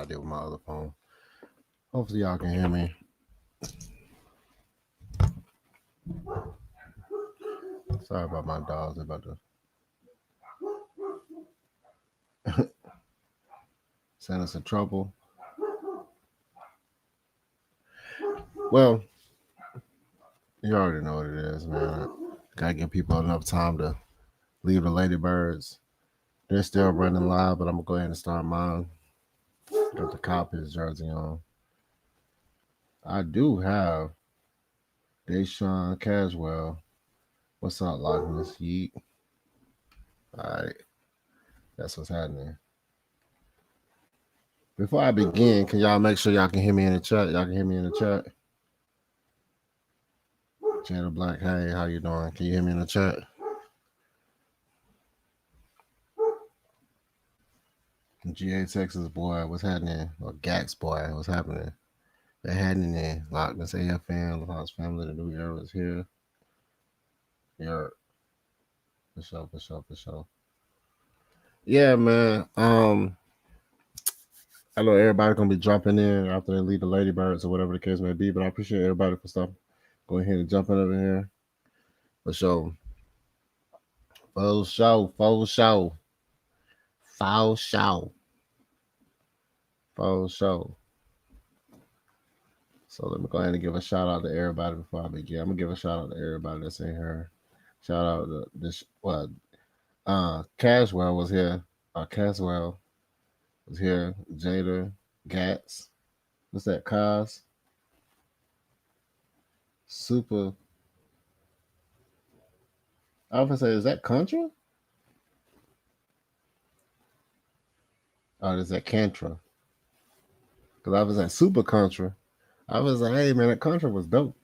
did with my other phone. Hopefully y'all can hear me. Sorry about my dogs. They're about to send us in trouble. Well, you already know what it is, man. Gotta give people enough time to leave the Ladybirds. They're still running live, but I'm gonna go ahead and start mine. Got the Cowboys jersey on. I do have Deshaun Caswell. What's up, Lochness? Yeet. Alright. That's what's happening. Before I begin, can y'all make sure y'all can hear me in the chat? Y'all can hear me in the chat. Jada Black, hey, how you doing? Can you hear me in the chat? GA Texas boy, what's happening? Or Gax boy, what's happening? They're happening there. Lochness AFN, the house family, the new era is here. Yeah. For sure. Yeah, man. I know everybody gonna be jumping in after they leave the Ladybirds or whatever the case may be, but I appreciate everybody for stopping. Go ahead and jump in over here. For sure. Foul show. So let me go ahead and give a shout out to everybody before I begin. I'm gonna give a shout out to everybody that's in here. Shout out to this Caswell was here. Caswell was here. Jada, Gats. What's that? Kaz. Super. I was gonna say, is that Contra? Oh, is that Cantra? Because I was at Super Contra. I was like, hey man, that Contra was dope.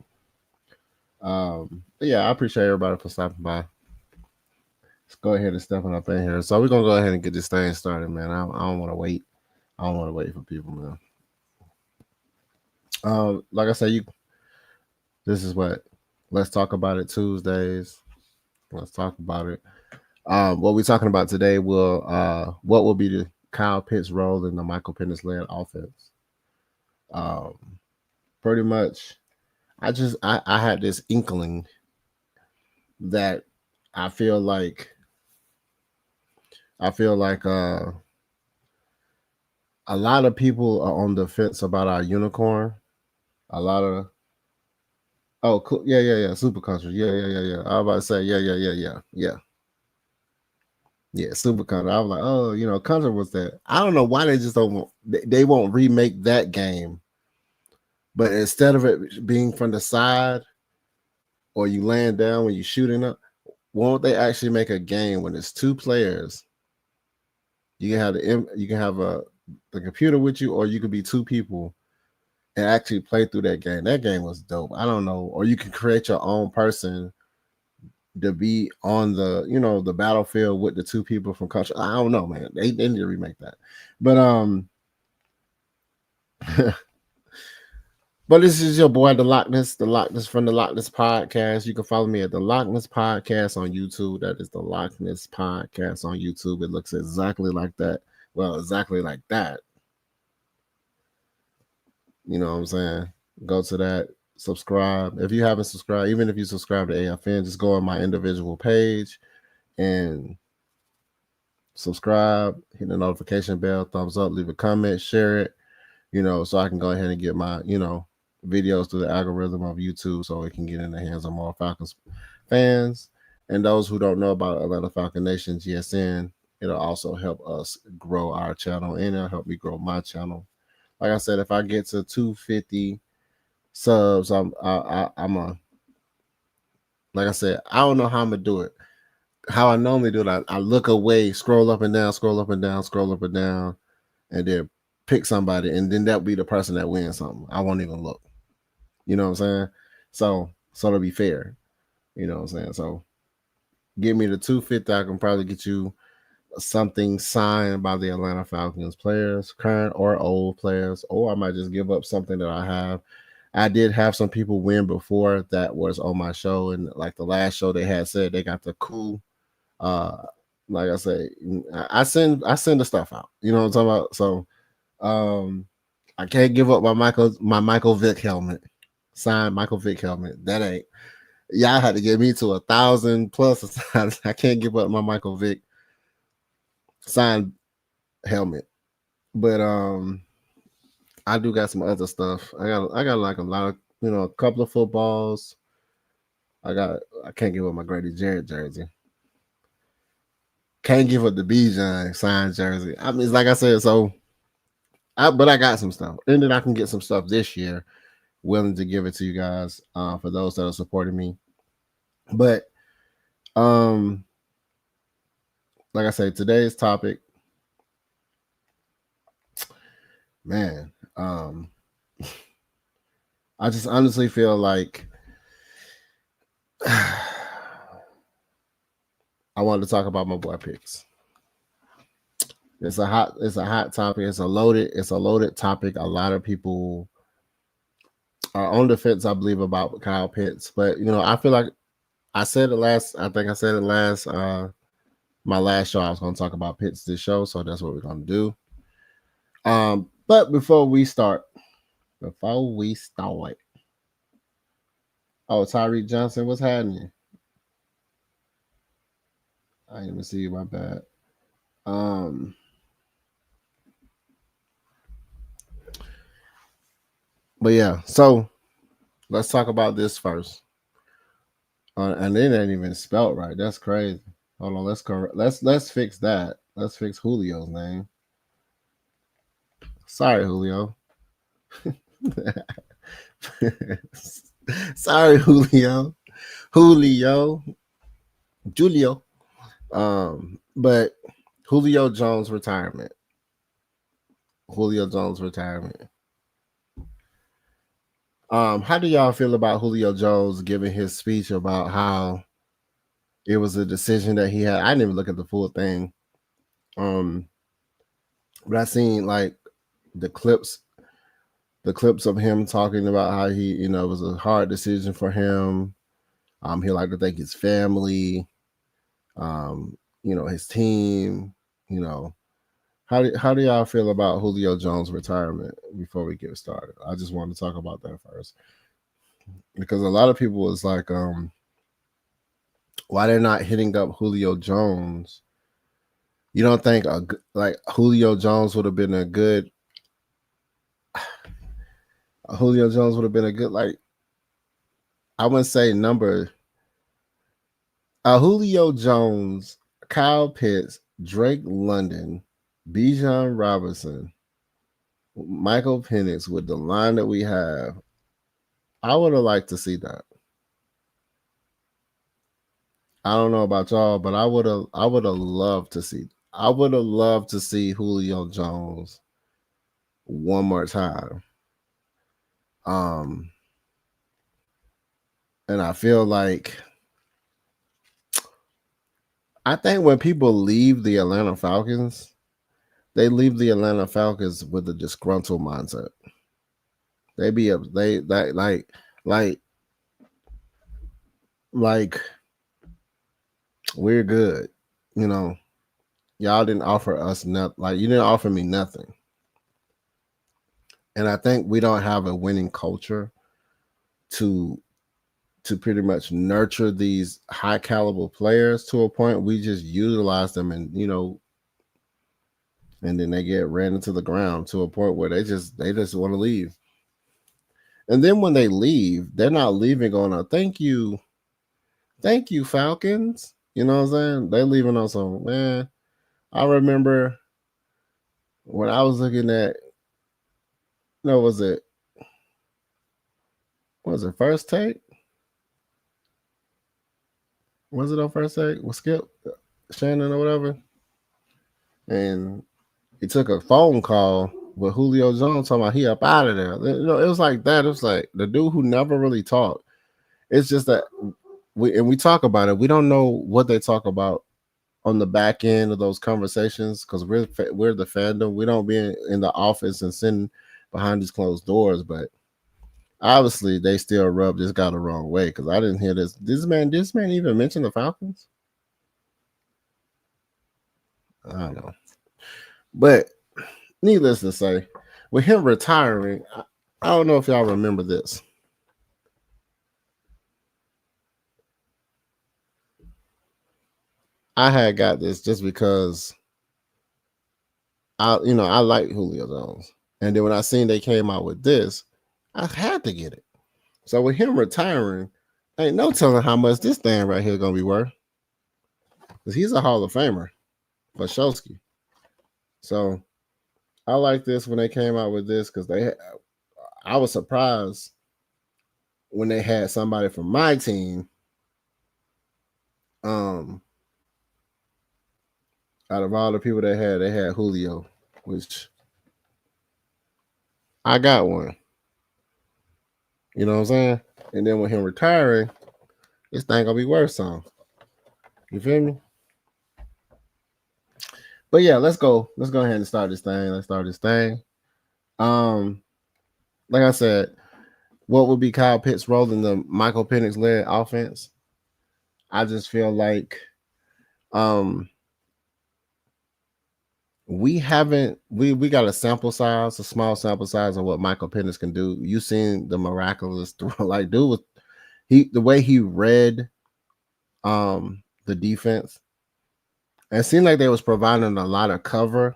But yeah, I appreciate everybody for stopping by. Let's go ahead and stepping up in here. So we're gonna go ahead and get this thing started, man. I don't want to wait. I don't want to wait for people, man. Like I said, this is what Let's Talk About It Tuesdays. Let's talk about it. What we're talking about today what will be the Kyle Pitts role in the Michael Penix led offense. Pretty much, I had this inkling that I feel like a lot of people are on the fence about our unicorn. A lot of cool. Yeah. Super Country. Yeah. I was about to say, yeah. Super Country. I was like, Country was that. I don't know why they just don't. They won't remake that game. But instead of it being from the side, or you laying down when you're shooting up, won't they actually make a game when it's two players? You can have the computer with you, or you could be two people and actually play through that game. That game was dope. I don't know. Or you can create your own person to be on the, the battlefield with the two people from Country. I don't know, man. They need to remake that. But but this is your boy, the Lochness from the Lochness Podcast. You can follow me at the Lochness Podcast on YouTube. That is the Lochness Podcast on YouTube. It looks exactly like that. Well, exactly like that. You know what I'm saying? Go to that, subscribe. If you haven't subscribed, even if you subscribe to AFN, just go on my individual page and subscribe, hit the notification bell, thumbs up, leave a comment, share it, so I can go ahead and get my, videos through the algorithm of YouTube so it can get in the hands of more Falcons fans. And those who don't know about Atlanta Falcon Nation, GSN, it'll also help us grow our channel and it'll help me grow my channel. Like I said, if I get to 250 subs, like I said, I don't know how I'm gonna do it. How I normally do it, I look away, scroll up and down, and then pick somebody, and then that'll be the person that wins something. I won't even look. You know what I'm saying? So to be fair, you know what I'm saying? So give me the 250, I can probably get you something signed by the Atlanta Falcons players, current or old players, or I might just give up something that I have. I did have some people win before that was on my show, and like the last show they had said they got the cool. Like I say, I send the stuff out. You know what I'm talking about? So I can't give up my Michael Vick helmet. Signed Michael Vick helmet. That ain't y'all had to get me to 1,000 plus. I can't give up my Michael Vick signed helmet. But I do got some other stuff. I got like a lot of a couple of footballs. I can't give up my Grady Jarrett jersey. Can't give up the Bijan signed jersey. I mean, it's like I said, but I got some stuff. And then I can get some stuff this year. Willing to give it to you guys for those that are supporting me. But like I say, today's topic, man, I just honestly feel like I wanted to talk about my boy Picks. It's a hot topic. It's a loaded topic. A lot of people are on the fence, I believe, about Kyle Pitts. But I feel like I think I said it last my last show. I was gonna talk about Pitts this show, so that's what we're gonna do. But before we start, oh, Tyreek Johnson, what's happening? I didn't even see you, my bad. But yeah, so let's talk about this first. And it ain't even spelled right. That's crazy. Hold on, let's fix that. Let's fix Julio's name. Sorry, Julio. Sorry, Julio. Julio. But Julio Jones retirement. How do y'all feel about Julio Jones giving his speech about how it was a decision that he had? I didn't even look at the full thing. But I seen like the clips of him talking about how he, it was a hard decision for him. He liked to thank his family, his team, How do y'all feel about Julio Jones' retirement before we get started? I just want to talk about that first. Because a lot of people was like, why they're not hitting up Julio Jones? You don't think like Julio Jones would have been a good like, I wouldn't say number. Julio Jones, Kyle Pitts, Drake London, Bijan Robinson, Michael Penix with the line that we have. I would have liked to see that. I don't know about y'all, but I would have loved to see. I would have loved to see Julio Jones one more time. And I feel like I think when people leave the Atlanta Falcons, they leave the Atlanta Falcons with a disgruntled mindset. Like we're good, Y'all didn't offer us nothing. Like you didn't offer me nothing. And I think we don't have a winning culture to pretty much nurture these high caliber players to a point. We just utilize them and and then they get ran into the ground to a point where they just want to leave. And then when they leave, they're not leaving on a thank you Falcons. You know what I'm saying? They're leaving on some, man. I remember when I was looking at, was it First Take? Was it on First Take with Skip Shannon or whatever? And he took a phone call with Julio Jones talking about he up out of there. It was like that. It was like the dude who never really talked. It's just that we talk about it. We don't know what they talk about on the back end of those conversations because we're the fandom. We don't be in the office and sitting behind these closed doors, but obviously they still rubbed this guy the wrong way because I didn't hear this. This man even mention the Falcons? I don't know. But needless to say, with him retiring, I don't know if y'all remember this. I had got this just because I like Julio Jones. And then when I seen they came out with this, I had to get it. So with him retiring, ain't no telling how much this thing right here gonna be worth. Because he's a Hall of Famer for Shosky. So I like this when they came out with this because I was surprised when they had somebody from my team. Out of all the people they had Julio, which I got one. You know what I'm saying? And then with him retiring, this thing gonna be worth some. You feel me? But yeah, let's go. Let's go ahead and start this thing. Let's start this thing. Like I said, what would be Kyle Pitts' role in the Michael Penix led offense? I just feel like we got a sample size, a small sample size of what Michael Penix can do. You seen the miraculous throw, like dude was the way he read the defense. It seemed like they was providing a lot of cover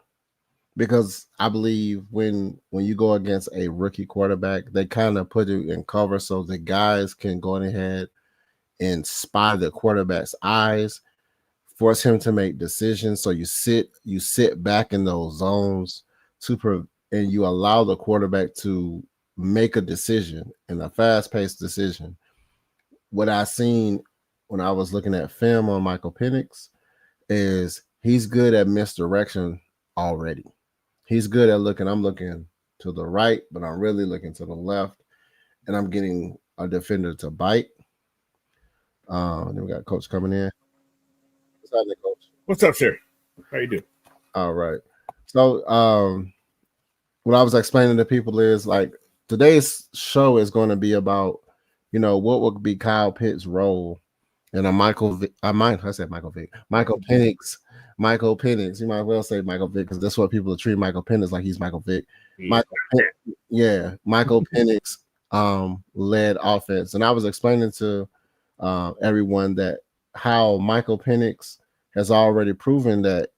because I believe when you go against a rookie quarterback, they kind of put it in cover so the guys can go ahead and spy the quarterback's eyes, force him to make decisions. So you sit back in those zones and you allow the quarterback to make a decision and a fast-paced decision. What I seen when I was looking at film on Michael Penix is he's good at misdirection already. He's good at I'm looking to the right, but I'm really looking to the left, and I'm getting a defender to bite. Then we got Coach coming in. What's happening, Coach? What's up, sir? How you doing? All right. So what I was explaining to people is like today's show is going to be about, what would be Kyle Pitts' role in a Michael Penix. Michael Penix. You might well say Michael Vick because that's what people are treating Michael Penix like he's Michael Vick. Michael Penix led offense. And I was explaining to everyone that how Michael Penix has already proven that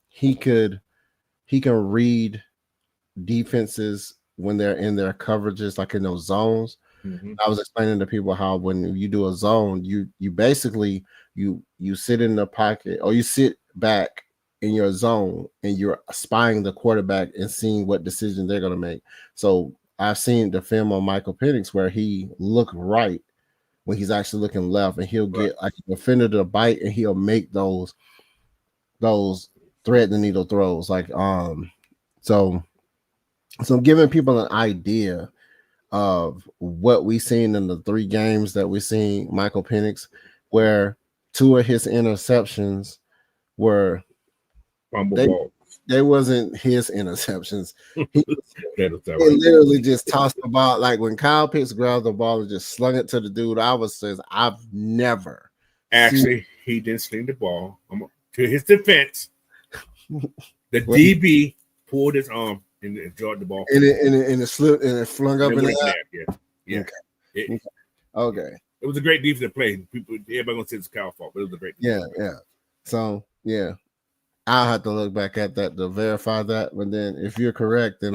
he can read defenses when they're in their coverages, like in those zones. Mm-hmm. I was explaining to people how when you do a zone, you basically you sit in the pocket or you sit back in your zone and you're spying the quarterback and seeing what decision they're going to make. So I've seen the film on Michael Penix where he looked right when he's actually looking left, and he'll get like a defender to bite, and he'll make those thread the needle throws. Like so I'm giving people an idea of what we've seen in the 3 games that we've seen Michael Penix, where 2 of his interceptions were they wasn't his interceptions. He literally just tossed the ball. Like when Kyle Pitts grabbed the ball and just slung it to the dude, I've never he didn't sling the ball. To his defense, the DB pulled his arm and enjoyed the ball. And it slipped and it flung up in the air. Yeah. Okay. It was a great defensive play. Everybody gonna say it's Kyle's fault, but it was a great defensive play. So I'll have to look back at that to verify that. But then if you're correct, then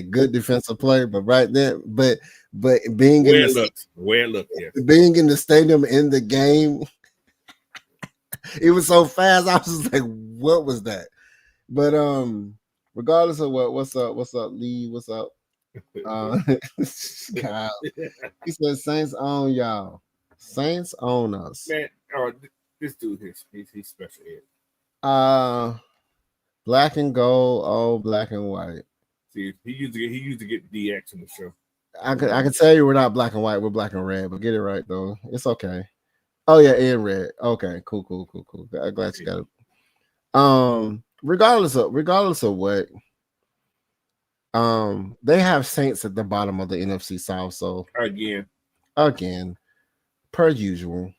good defensive play. But right then, but being where it looked, being in the stadium in the game, it was so fast. I was just like, what was that? But regardless of what's up, Lee? What's up? Kyle. He said Saints own y'all. Saints own us. Man, this dude he's special here. Black and gold, black and white. See, he used to get DX in the show. I can tell you we're not black and white, we're black and red, but get it right though. It's okay. Oh yeah, and red. Okay, cool. I'm glad you got it. Regardless of what, they have Saints at the bottom of the NFC South. So again, per usual.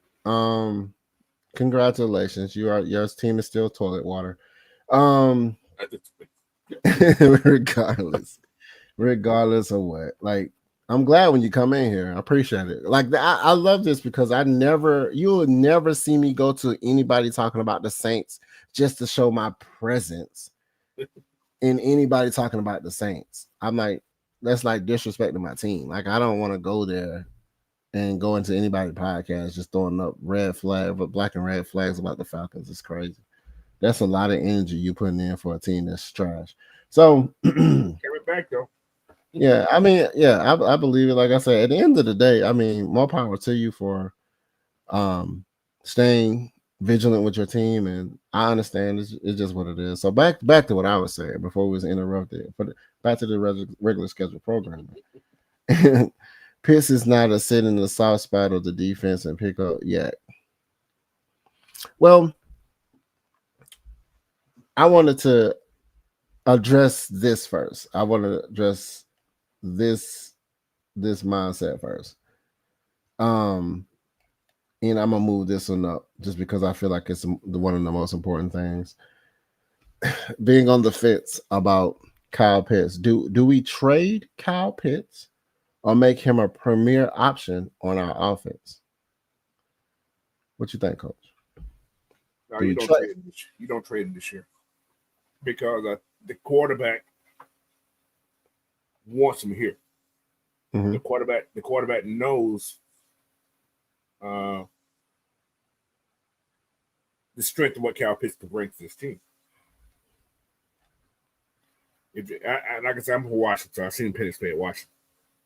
Congratulations, your team is still toilet water. regardless of what. Like, I'm glad when you come in here. I appreciate it. Like, I love this because you will never see me go to anybody talking about the Saints just to show my presence in anybody talking about the Saints. I'm like, that's like disrespecting my team. Like, I don't want to go there and go into anybody's podcast just throwing up black and red flags about the Falcons. It's crazy. That's a lot of energy you putting in for a team that's trash. So Came back though. yeah, I mean, yeah, I believe it. Like I said, at the end of the day, I mean, more power to you for staying vigilant with your team, and I understand it's just what it is. So back to what I was saying before we was interrupted. Back to the regular schedule programming. Pitts is not a sit in the soft spot of the defense and pick up yet. Well, I wanted to address this first. I want to address this mindset first. And I'm gonna move this one up just because I feel like it's one of the most important things. Being on the fence about Kyle Pitts. Do we trade Kyle Pitts or make him a premier option on our offense? What you think, Coach? No, you don't trade him this year because the quarterback wants him here. Mm-hmm. The quarterback knows the strength of what Kyle Pitts can bring to this team. Like I said, I'm from Washington, so I've seen Penix play at Washington.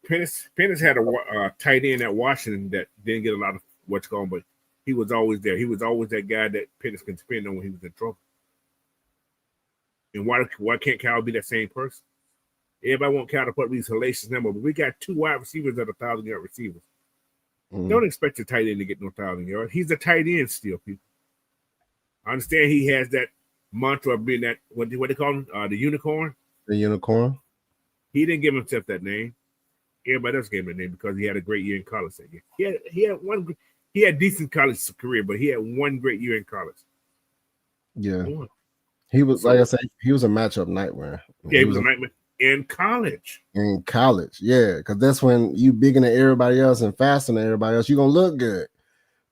Penix had a tight end at Washington that didn't get a lot of what's going, but he was always there. He was always that guy that Penix can depend on when he was in trouble. And why can't Kyle be that same person? Everybody want Kyle to put these hellacious numbers, but we got 2 wide receivers that are 1,000-yard receivers. Mm-hmm. Don't expect your tight end to get no 1,000 yards. He's a tight end still, people. I understand he has that mantra of being that, what they call him, the unicorn. The unicorn. He didn't give himself that name. Everybody else gave him that name because he had a great year in college that year. He had decent college career, but he had one great year in college. Yeah. He was, like I said, he was a matchup nightmare. Yeah, he was a nightmare in college. In college, yeah, because that's when you bigger than everybody else and faster than everybody else, you're going to look good.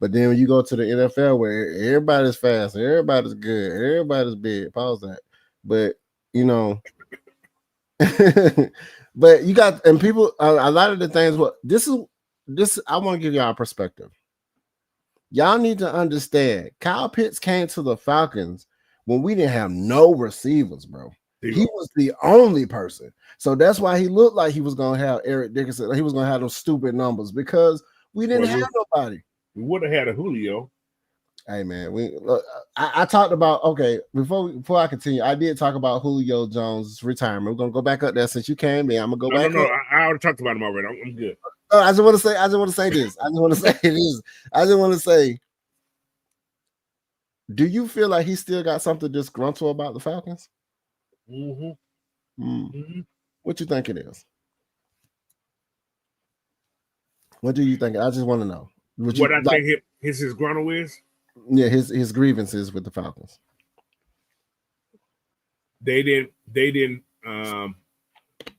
But then when you go to the NFL where everybody's fast, everybody's good, everybody's big, pause that. But, you know, but you got, and people, a lot of the things, this, I want to give y'all a perspective. Y'all need to understand, Kyle Pitts came to the Falcons when we didn't have no receivers, bro. He was the only person. So that's why he looked like he was going to have Eric Dickerson. He was going to have those stupid numbers because we didn't have nobody. We would have had a Julio. Hey, man, I talked about, okay, before I continue, I did talk about Julio Jones' retirement. We're going to go back up there since you came in. I'm going to go back up. I already talked about him already. I'm good. I just want to say this. I just want to say, do you feel like he still got something disgruntled about the Falcons? Mm-hmm. Mm-hmm. What you think it is? What do you think? I just want to know. I think his gruntle is? Yeah, his grievances with the Falcons. They didn't beg and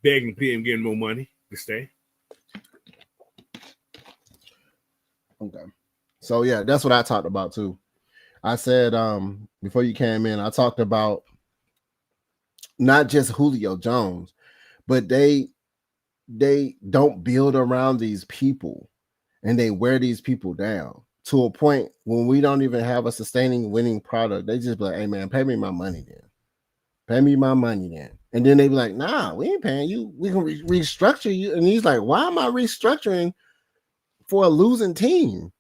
plead him getting more money to stay. Okay. So yeah, that's what I talked about too. I said before you came in, I talked about not just Julio Jones, but they don't build around these people and they wear these people down to a point when we don't even have a sustaining winning product. They just be like, hey man, pay me my money then. Pay me my money then. And then they be like, nah, we ain't paying you. We can restructure you. And he's like, why am I restructuring for a losing team?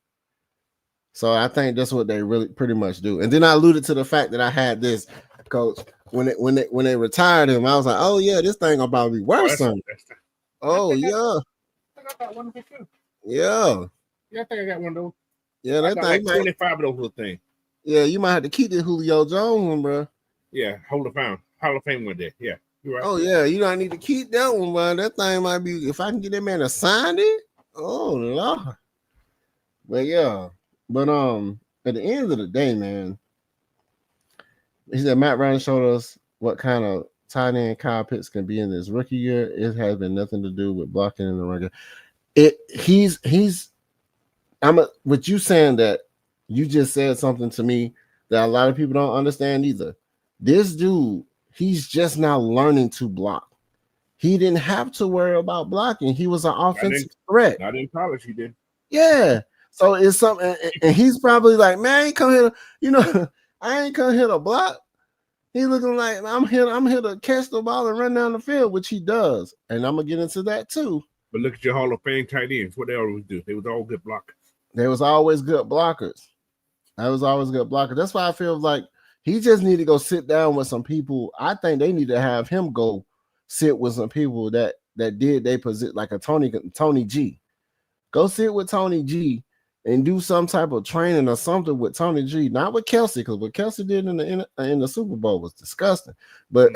So I think that's what they really pretty much do. And then I alluded to the fact that I had this coach when they retired him. I was like, oh yeah, this thing about to be worse. Oh yeah. I think I got one of them too. Yeah. Yeah, I think I got one of those. Yeah, that thing. Like 25 of those little things. Yeah, you might have to keep the Julio Jones one, bro. Yeah, Hall of Fame one day. Yeah, you're right. Oh yeah, you don't need to keep that one, bro. That thing might be. If I can get that man to sign it, oh Lord. But yeah. But at the end of the day, man, he said Matt Ryan showed us what kind of tight end Kyle Pitts can be in his rookie year, it has been nothing to do with blocking in the run game. With you saying that, you just said something to me that a lot of people don't understand either. This dude, he's just now learning to block. He didn't have to worry about blocking. He was an offensive threat. Not in college, he did. Yeah. So it's something, and he's probably like, man, I ain't come here, I ain't come here to block. He looking like I'm here to catch the ball and run down the field, which he does. And I'm gonna get into that too. But look at your Hall of Fame tight ends. What they always do. They was all good blockers. They was always good blockers. That's why I feel like he just need to go sit down with some people. I think they need to have him go sit with some people that did they position, like a Tony G. Go sit with Tony G and do some type of training or something with Tony G, not with Kelsey, because what Kelsey did in the Super Bowl was disgusting. But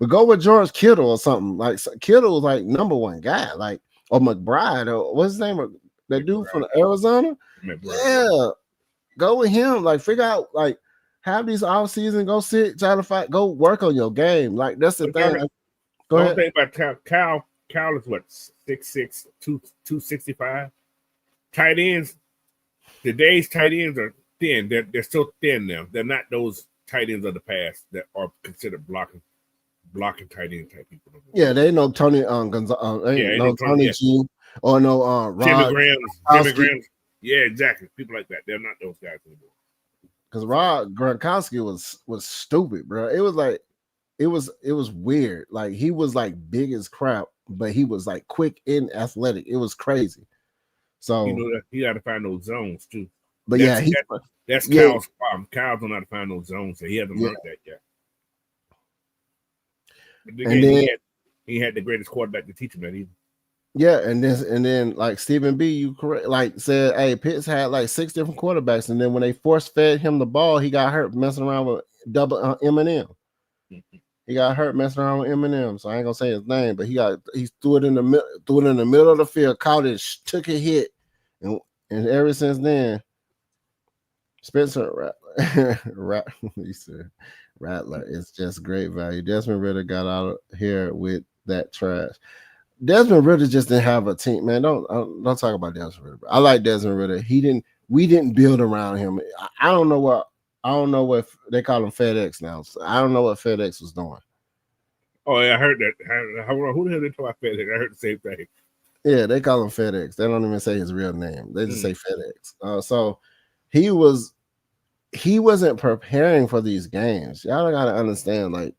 go with George Kittle or something. Like Kittle was like number one guy, like, or McBride, or what's his name? That dude from Arizona. Yeah, go with him. Like, figure out, like, have these off season, go sit, try to fight, go work on your game. Like, that's the thing. Go ahead. Thing about Kyle is what, 6'6", 265. Tight ends, today's tight ends are thin. They're still thin now. They're not those tight ends of the past that are considered blocking tight end type people. Yeah, they know Tony Tony G or no Jimmy Graham. Yeah, exactly. People like that. They're not those guys anymore. Because Rob Gronkowski was stupid, bro. It was like it was weird. Like, he was like big as crap, but he was like quick and athletic. It was crazy. So he got to find those zones too. But that's Kyle's problem. Kyle don't know how to find those zones, so he hasn't learned that yet. But again, he had the greatest quarterback to teach him that either. Yeah, and then like Stephen B, you correct, like said, hey, Pitts had like 6 different quarterbacks, and then when they force fed him the ball, he got hurt messing around with double Eminem. He got hurt messing around with Eminem, so I ain't gonna say his name, but he threw it in the middle of the field, caught it, took a hit, and ever since then, Spencer he said Rattler is just great value. Desmond Ridder got out of here with that trash. Desmond Ridder just didn't have a team, man. Don't talk about Desmond Ridder. I like Desmond Ridder. We didn't build around him. I don't know what they call him FedEx now. So I don't know what FedEx was doing. Oh yeah, I heard that. Who the hell they talk about FedEx? I heard the same thing. Yeah, they call him FedEx. They don't even say his real name. They just say FedEx. So he wasn't preparing for these games. Y'all gotta understand, like,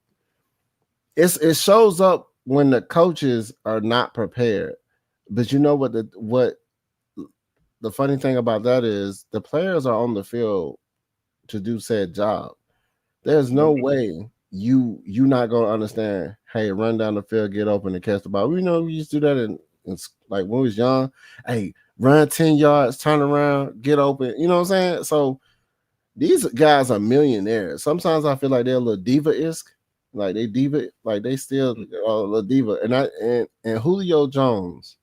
it shows up when the coaches are not prepared. But you know what the funny thing about that is, the players are on the field to do said job. There's no way you not gonna understand, hey, run down the field, get open and catch the ball. We used to do that in like when we was young. Hey, run 10 yards, turn around, get open. You know what I'm saying? So these guys are millionaires. Sometimes I feel like they're a little diva-esque. Like they still are a little diva. And Julio Jones,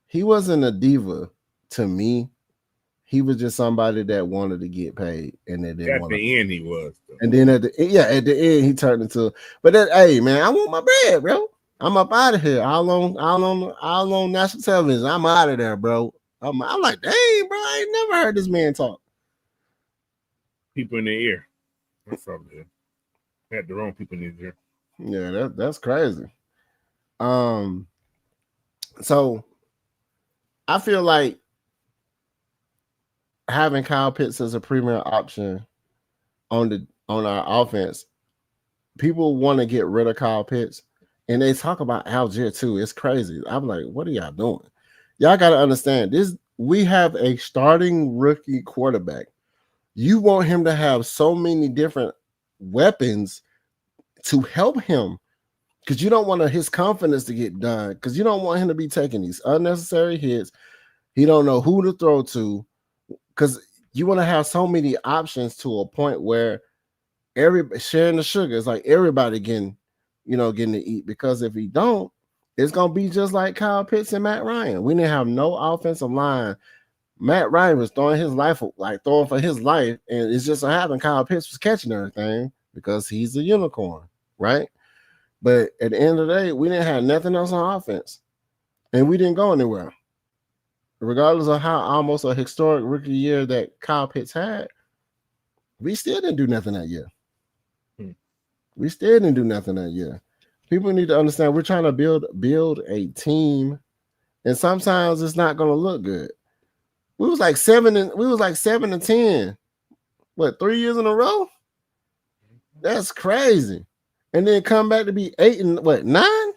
he wasn't a diva to me. He was just somebody that wanted to get paid, and then at the end he was. Though. And then at the end he turned into. But hey, man, I want my bread, bro. I'm up out of here. All on national television. I'm out of there, bro. I'm like, dang, bro, I ain't never heard this man talk. People in their ear. That's something. Had the wrong people in his ear. Yeah, that's crazy. So I feel like having Kyle Pitts as a premier option on our offense, people want to get rid of Kyle Pitts, and they talk about Algier too. It's crazy. I'm like, what are y'all doing? Y'all got to understand this. We have a starting rookie quarterback. You want him to have so many different weapons to help him, because you don't want his confidence to get done, because you don't want him to be taking these unnecessary hits. He don't know who to throw to, because you want to have so many options to a point where everybody sharing the sugar. It's like everybody getting to eat, because if he don't, it's going to be just like Kyle Pitts and Matt Ryan. We didn't have no offensive line. Matt Ryan was throwing for his life, and it's just so happened Kyle Pitts was catching everything. because he's a unicorn, right? But at the end of the day, we didn't have nothing else on offense, and we didn't go anywhere. Regardless of how almost a historic rookie year that Kyle Pitts had, we still didn't do nothing that year. We still didn't do nothing that year. People need to understand we're trying to build a team, and sometimes it's not going to look good. We was like 7-10. What, 3 years in a row? That's crazy. And then come back to be 9?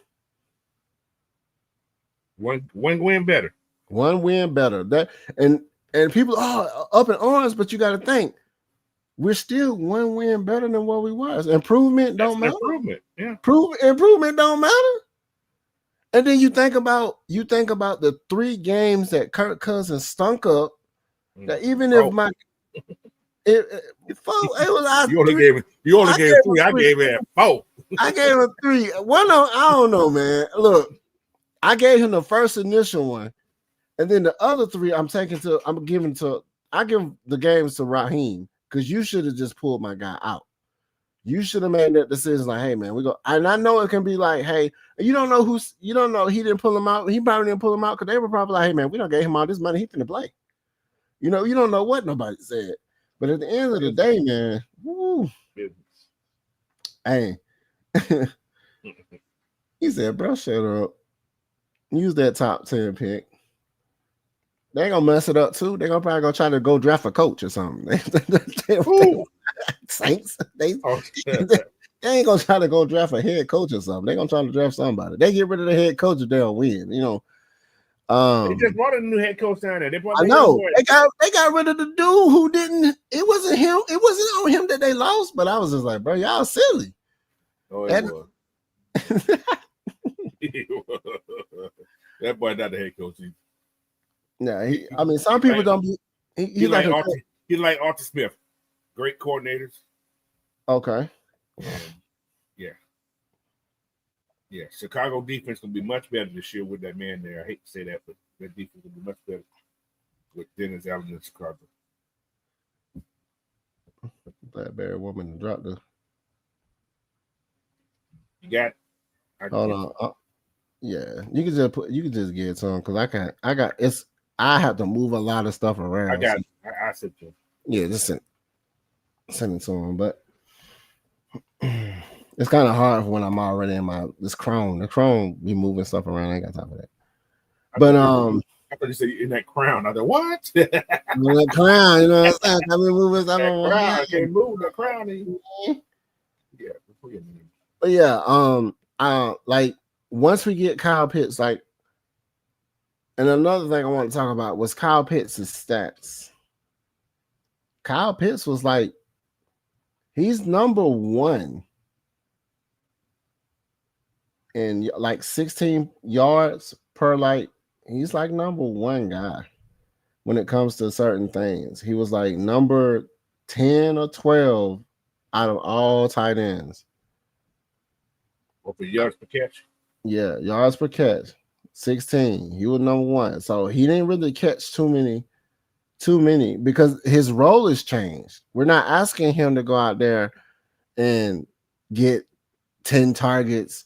One win better. One win better. That and people are up in arms, but you got to think we're still one win better than what we was. Improvement don't matter. Improvement, yeah. Improvement don't matter. And then you think about the 3 games that Kirk Cousins stunk up. That even if you only gave him 3. I gave him 4. I gave him 3. One, I don't know, man. Look, I gave him the first initial one, and then the other 3 I give the games to Raheem, because you should have just pulled my guy out. You should have made that decision like, hey man, we go. And I know it can be like, hey, you don't know he didn't pull him out. He probably didn't pull him out because they were probably like, hey man, we don't gave him all this money, he finna play. You don't know what nobody said. But at the end of the day, man, hey, he said, bro, shut up. Use that top 10 pick. They gonna mess it up too. They gonna probably gonna try to go draft a coach or something. Saints. They ain't gonna try to go draft a head coach or something. They gonna try to draft somebody. They get rid of the head coach if they'll win. They just brought a new head coach down there. I know they got rid of the dude who didn't. It wasn't him. It wasn't on him that they lost. But I was just like, bro, y'all silly. Oh, it was. That boy not the head coach either. Yeah, some people don't be. He like Arthur Smith, great coordinators. Okay. Yeah. Chicago defense gonna be much better this year with that man there. I hate to say that, but that defense will be much better with Dennis Allen in Chicago. That bad woman dropped the. You got. Hold on. Yeah, you can just get it to him because I have to move a lot of stuff around. I got it. I said to him. Yeah, just send it to him, but it's kind of hard when I'm already in this Chrome. The Chrome be moving stuff around. I ain't got time for that. But I thought you said in that crown. I thought what? that crown, what I'm saying? I be moving stuff around. I can't move the crown. Yeah, but yeah, like once we get Kyle Pitts, like, and another thing I want to talk about was Kyle Pitts' stats. Kyle Pitts was like, he's number 1 in like 16 yards per, like, he's like number 1 guy when it comes to certain things. He was like number 10 or 12 out of all tight ends. Or for yards per catch? Yeah, yards per catch. 16. He was number 1. So he didn't really catch too many because his role has changed. We're not asking him to go out there and get 10 targets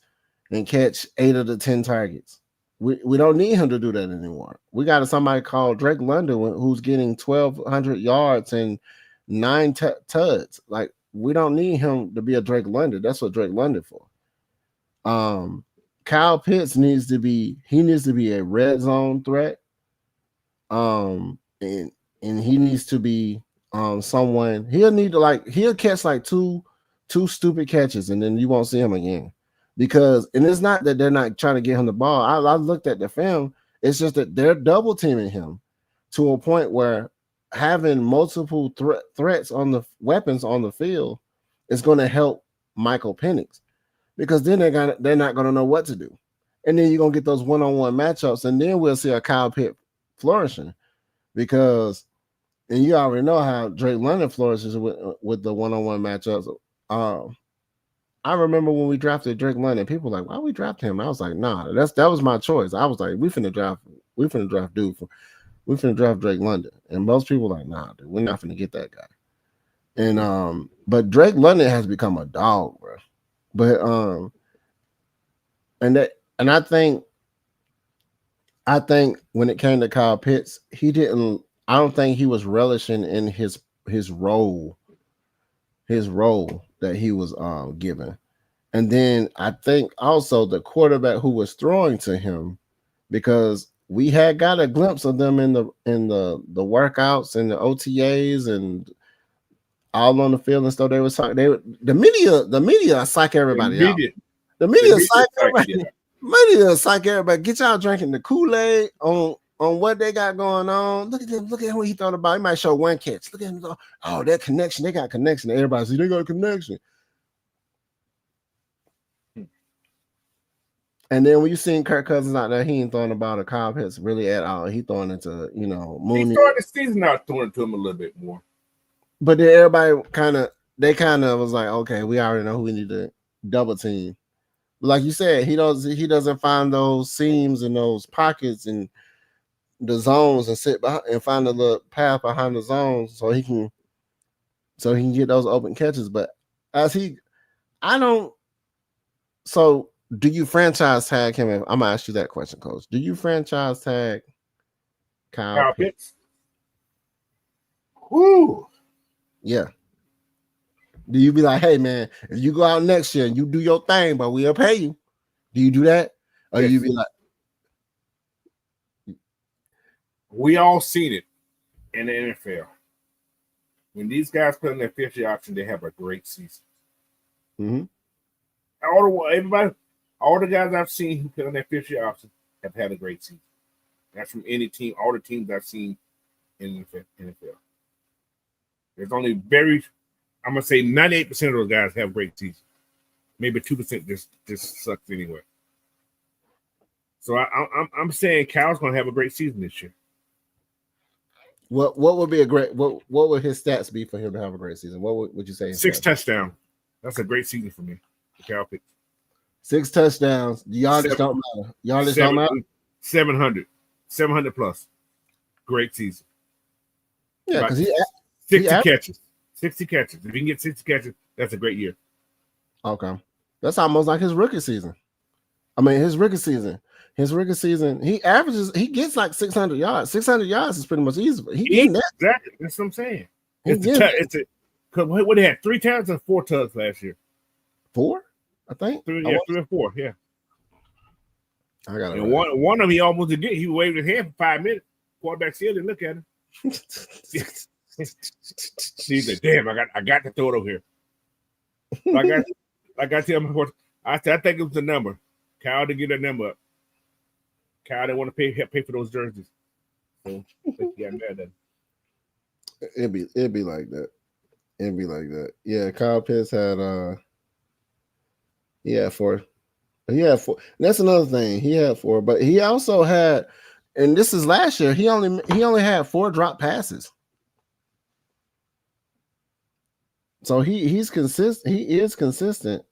and catch 8 of the 10 targets. We don't need him to do that anymore. We got somebody called Drake London who's getting 1,200 yards and 9 tuds. Like, we don't need him to be a Drake London. That's what Drake London for. Kyle Pitts needs to be a red zone threat. And he needs to be someone. He'll catch like two stupid catches and then you won't see him again. And it's not that they're not trying to get him the ball. I looked at the film. It's just that they're double teaming him to a point where having multiple threats on the weapons on the field is going to help Michael Penix, because then they're not going to know what to do. And then you're going to get those one-on-one matchups, and then we'll see a Kyle Pitt flourishing, because, and you already know how Drake London flourishes with the one-on-one matchups. I remember when we drafted Drake London, people were like, why we draft him? I was like, nah, that was my choice. I was like, we finna draft Drake London. And most people were like, nah, dude, we're not finna get that guy. And but Drake London has become a dog, bro. But and I think when it came to Kyle Pitts, I don't think he was relishing in his role that he was given. And then I think also the quarterback who was throwing to him, because we had got a glimpse of them in the workouts and the OTAs and all on the field and stuff. They were talking. The media psych everybody out. The media psych everybody. Media psych everybody. Get y'all drinking the Kool-Aid on what they got going on. Look at them. Look at what he thought about. He might show one catch. Look at him. Oh, that connection. They got connection. Everybody see they got a connection. And then when you seen Kirk Cousins out there, he ain't throwing about a Kyle Pitts really at all. He throwing into, Mooney. He started the season out throwing to him a little bit more. But then everybody kind of was like, okay, we already know who we need to double team. But like you said, he doesn't find those seams and those pockets and the zones and sit behind and find a little path behind the zones so he can get those open catches. But so do you franchise tag him? I'm gonna ask you that question, Coach. Do you franchise tag Kyle Pitts? Woo. Yeah. Do you be like, hey man, if you go out next year and you do your thing, but we'll pay you? Do you do that? Or yes. You be like, we all seen it in the NFL. When these guys put in their 50 option, they have a great season. Mm-hmm. All the guys I've seen who put on their 50 option have had a great season. That's from any team, all the teams I've seen in the NFL. There's only I'm gonna say 98% of those guys have great seasons. Maybe 2% just sucks anyway. So I'm saying Kyle's gonna have a great season this year. What would be what would his stats be for him to have a great season? What would you say? 6 touchdowns. That's a great season for me. Kyle Pitts. 6 touchdowns. The yardage don't matter. Yardage don't matter. 700 plus. Great season. Yeah, because 60 catches. 60 catches. If you can get 60 catches, that's a great year. Okay. That's almost like his rookie season. His rookie season, he gets like 600 yards. 600 yards is pretty much easy. Exactly. That's what I'm saying. What they had 3 tugs and 4 tugs last year. 4, I think. 3 or 4. Yeah. I got it. And one of them he almost did. He waved his hand for 5 minutes. Quarterback still didn't look at him. He's like, damn, I got to throw it over here. Like I tell my coach, I think it was the number. Kyle didn't get that number up. Kyle didn't want to pay for those jerseys. So he got mad at him. It'd be like that. It'd be like that. Yeah, Kyle Pitts had 4. He had 4. That's another thing. He had 4, but he also had, and this is last year, he only had 4 drop passes. So he's consistent. He is consistent.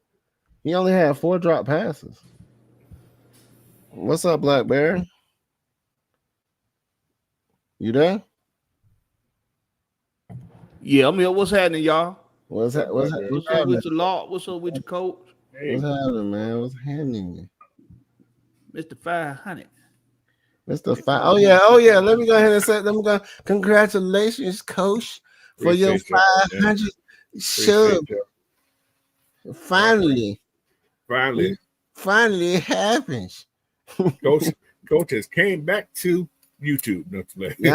He only had 4 drop passes. What's up, Black Bear? You there? Yeah, I'm here. What's happening, y'all? What's happening with your law? What's up with your coach? Hey. What's happening, man? What's happening? Mr. 500. Mr. 5. Oh yeah. Let me go ahead and say, congratulations, Coach, for your 500 sub. Finally, it happens. Coach has came back to YouTube. He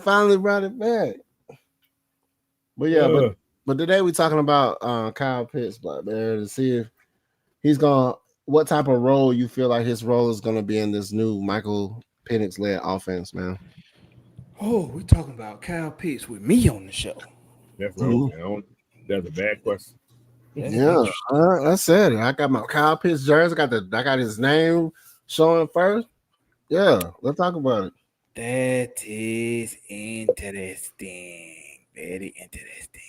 finally brought it back. But yeah, but today we're talking about Kyle Pitts, Black Bear, to see if he's what type of role you feel like his role is gonna be in this new Michael Penix led offense, man. Oh, we're talking about Kyle Pitts with me on the show. That's right. That's a bad question. Yeah, I said it. I got my Kyle Pitts jersey. I got his name showing first. Yeah, let's talk about it. That is interesting. Very interesting.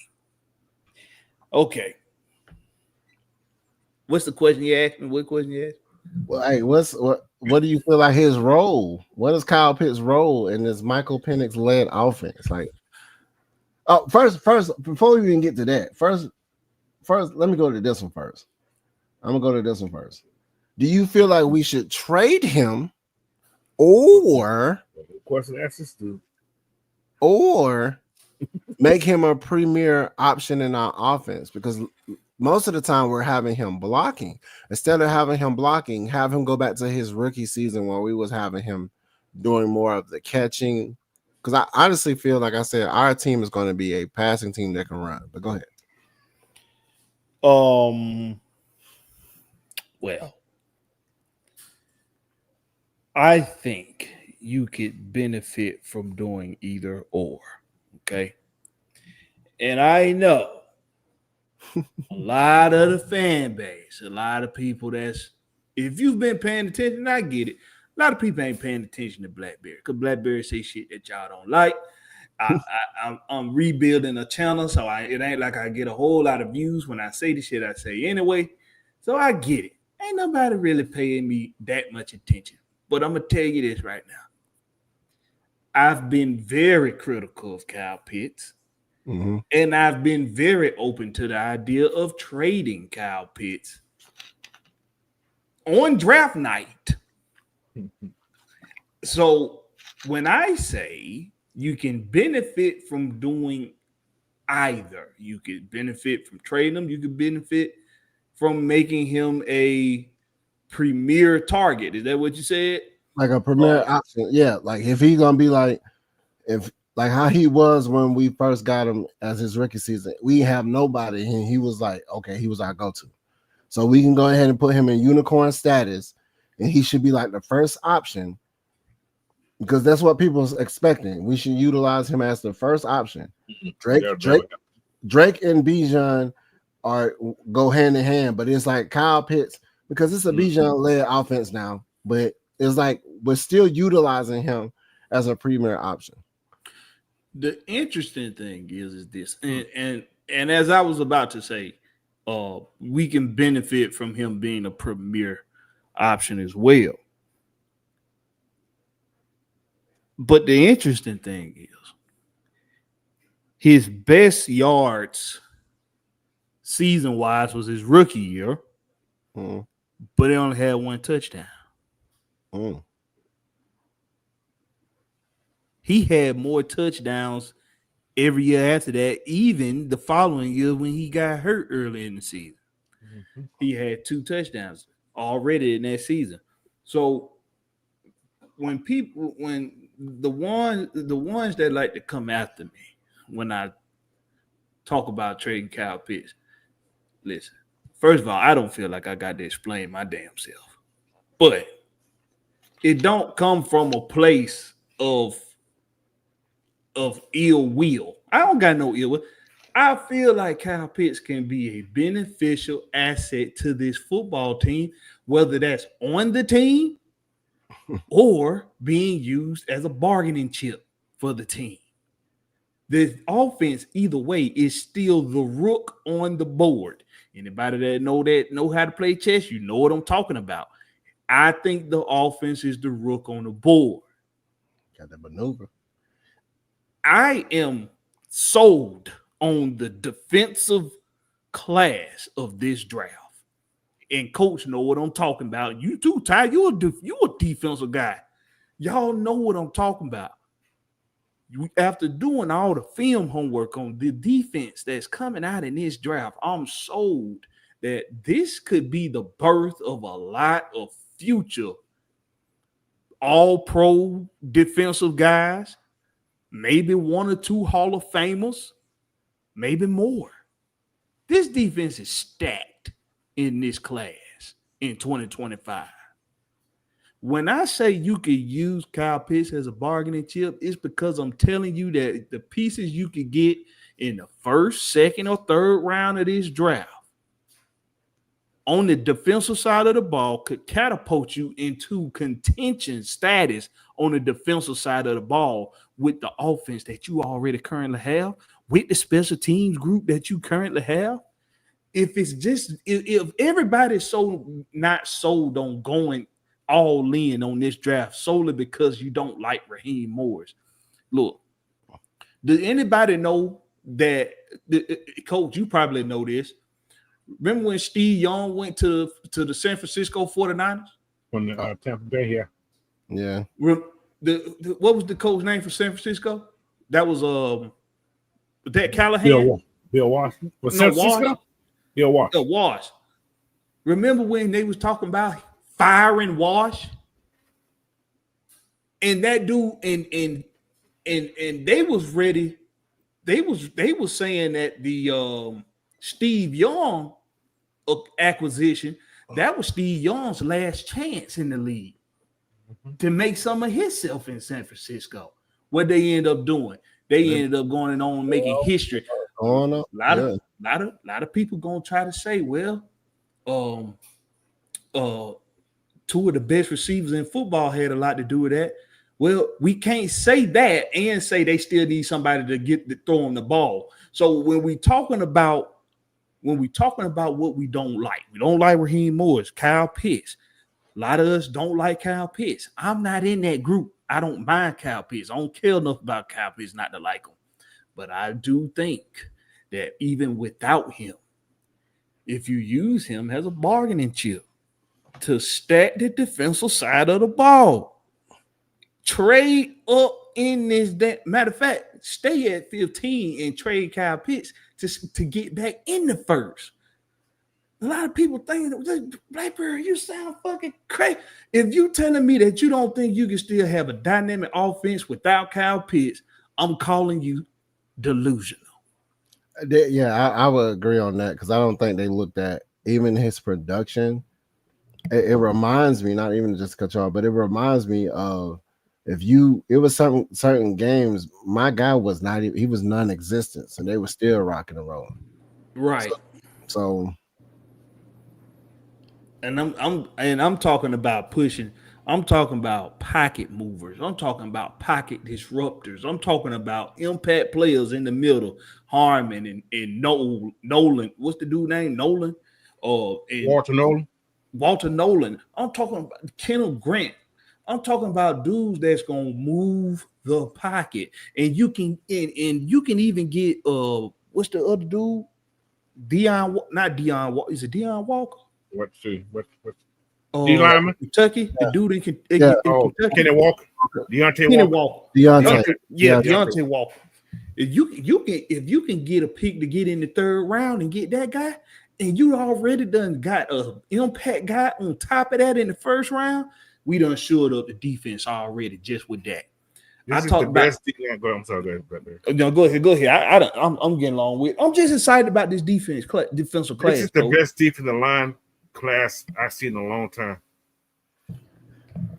Okay. What's the question you asked me? What question you asked? Well, hey, what do you feel like his role? What is Kyle Pitts' role in this Michael Penix led offense? Like, Oh, first, before we even get to that, first, let me go to this one first. I'm gonna go to this one first. Do you feel like we should trade him, or Of course, that's just to make him a premier option in our offense? Because most of the time we're having him blocking. Instead of having him blocking, have him go back to his rookie season where we was having him doing more of the catching. Because I honestly feel like I said our team is going to be a passing team that can run. But go ahead. Well, I think you could benefit from doing either or. Okay. And I know a lot of the fan base, a lot of people if you've been paying attention, I get it. A lot of people ain't paying attention to BlackBerry because BlackBerry say shit that y'all don't like. I'm rebuilding a channel, so it ain't like I get a whole lot of views when I say the shit I say anyway. So I get it. Ain't nobody really paying me that much attention. But I'm going to tell you this right now. I've been very critical of Kyle Pitts. Mm-hmm. And I've been very open to the idea of trading Kyle Pitts on draft night. So when I say you can benefit from doing either, you could benefit from trading him, you could benefit from making him a premier target. Is that what you said? Like a premier option. Yeah. Like if he's going to be like how he was when we first got him as his rookie season, we have nobody, and he was like, okay, he was our go-to. So we can go ahead and put him in unicorn status, and he should be like the first option because that's what people are expecting. We should utilize him as the first option. Drake and Bijan go hand in hand, but it's like Kyle Pitts because it's a Bijan-led offense now, but it's like we're still utilizing him as a premier option. The interesting thing is this, and as I was about to say, we can benefit from him being a premier option as well. But the interesting thing is his best yards season-wise was his rookie year, but he only had one touchdown. He had more touchdowns every year after that, even the following year when he got hurt early in the season. He had 2 touchdowns already in that season. So when the ones that like to come after me when I talk about trading Kyle Pitts, listen, first of all, I don't feel like I got to explain my damn self. But it don't come from a place of ill will. I don't got no ill will. I feel like Kyle Pitts can be a beneficial asset to this football team, whether that's on the team or being used as a bargaining chip for the team. The offense, either way, is still the rook on the board. Anybody that know how to play chess, you know what I'm talking about. I think the offense is the rook on the board. Got that maneuver. I am sold on the defensive class of this draft. And coach know what I'm talking about. You too, Ty. You're a defensive guy. Y'all know what I'm talking about. After doing all the film homework on the defense that's coming out in this draft, I'm sold that this could be the birth of a lot of future all-pro defensive guys, maybe 1 or 2 Hall of Famers, maybe more. This defense is stacked in this class in 2025. When I say you could use Kyle Pitts as a bargaining chip, it's because I'm telling you that the pieces you could get in the first, second, or third round of this draft on the defensive side of the ball could catapult you into contention status on the defensive side of the ball with the offense that you already currently have, with the special teams group that you currently have. If everybody's not sold on going all in on this draft solely because you don't like Raheem Morris. Look, does anybody know that Coach, you probably know this. Remember when Steve Young went to the San Francisco 49ers? From the Tampa Bay here. Yeah. What was the coach name for San Francisco? That was that Callahan? Bill Walsh. Was No, San Francisco? Bill Walsh. Bill Walsh. Remember when they was talking about firing Walsh? And that dude and they was ready. They was saying that the Steve Young acquisition, that was Steve Young's last chance in the league to make some of himself in San Francisco. What they end up doing, they ended up going on and making history. A lot of people gonna try to say, well, two of the best receivers in football had a lot to do with that. Well, we can't say that and say they still need somebody to throw them the ball. So when we talking about what we don't like Raheem Morris, Kyle Pitts. A lot of us don't like Kyle Pitts. I'm not in that group. I don't mind Kyle Pitts. I don't care enough about Kyle Pitts not to like him. But I do think that even without him, if you use him as a bargaining chip to stack the defensive side of the ball, trade up in this. Matter of fact, stay at 15 and trade Kyle Pitts to get back in the first. A lot of people thinking, Blackberry, you sound fucking crazy. If you telling me that you don't think you can still have a dynamic offense without Kyle Pitts, I'm calling you delusional. Yeah, I would agree on that because I don't think they looked at even his production. It reminds me, not even just cut you off, but it reminds me of it was certain games, my guy was not even, he was non-existent, and they were still rocking and rolling. Right. So and I'm talking about pushing. I'm talking about pocket movers. I'm talking about pocket disruptors. I'm talking about impact players in the middle. Harmon and Nolan. What's the dude name? Nolan? Walter Nolan. Walter Nolan. I'm talking about Kendall Grant. I'm talking about dudes that's gonna move the pocket, and you can even get what's the other dude? Not Deion Walker. Is it Deion Walker? What D-lineman? Kentucky. The dude in Kentucky. Kenny Walker. Deontay Walker. Deontay Walker. If you can get a pick to get in the third round and get that guy, and you already done got a impact guy on top of that in the first round, we done shored up the defense already just with that. I'm sorry, go ahead. No, go ahead. I'm getting along with. I'm just excited about this defensive class. This is the best defensive line class I've seen in a long time.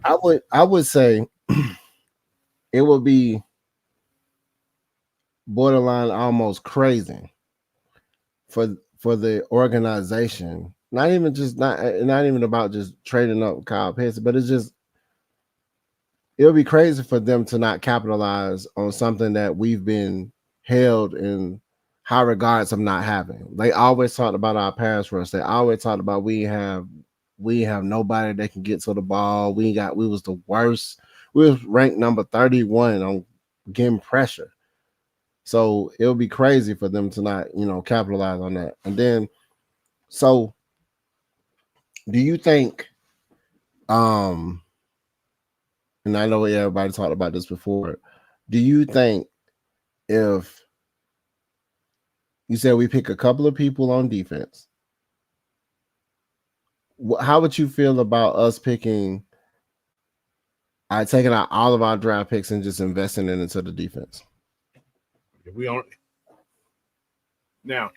I would say it would be borderline almost crazy for the organization. Not even about just trading up Kyle Pitts, but it would be crazy for them to not capitalize on something that we've been held in high regards of not having. They always talked about our pass rush. They always talked about we have nobody that can get to the ball. We was the worst. We was ranked number 31 on getting pressure. So it would be crazy for them to not, capitalize on that. And then, so do you think, and I know everybody talked about this before, do you think if you said we pick a couple of people on defense, how would you feel about us taking out all of our draft picks and just investing it into the defense? Now,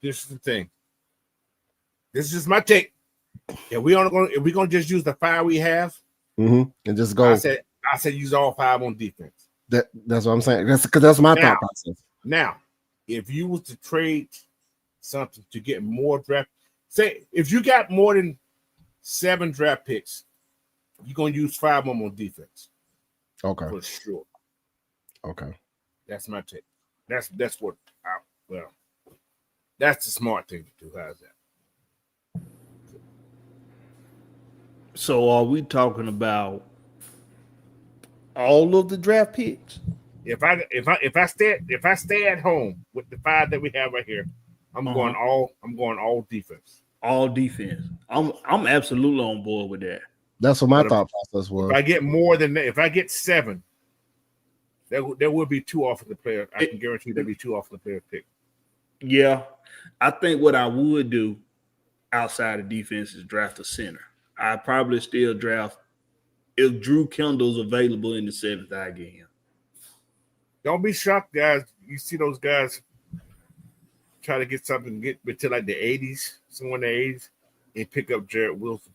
this is the thing. This is just my take. If we're gonna just use the 5 we have, and just go. I said use all 5 on defense. That's what I'm saying. That's my thought process. Now, if you was to trade something to get more draft, say if you got more than 7 draft picks, you're gonna use 5 of them on defense. Okay, for sure. Okay, that's my take. That's what. That's the smart thing to do. How's that? So are we talking about all of the draft picks? If I stay at home with the 5 that we have right here, I'm going all defense. All defense. I'm absolutely on board with that. That's what my thought process was. If I get more than that, if I get 7, there will be 2 offensive players. I can guarantee there'll be 2 offensive players picked. Yeah. I think what I would do outside of defense is draft a center. I'd probably still draft if Drew Kendall's available in the 7th. I get him. Don't be shocked, guys. You see those guys try to get something, get to like the 80s, somewhere in the 80s, and pick up Jared Wilson.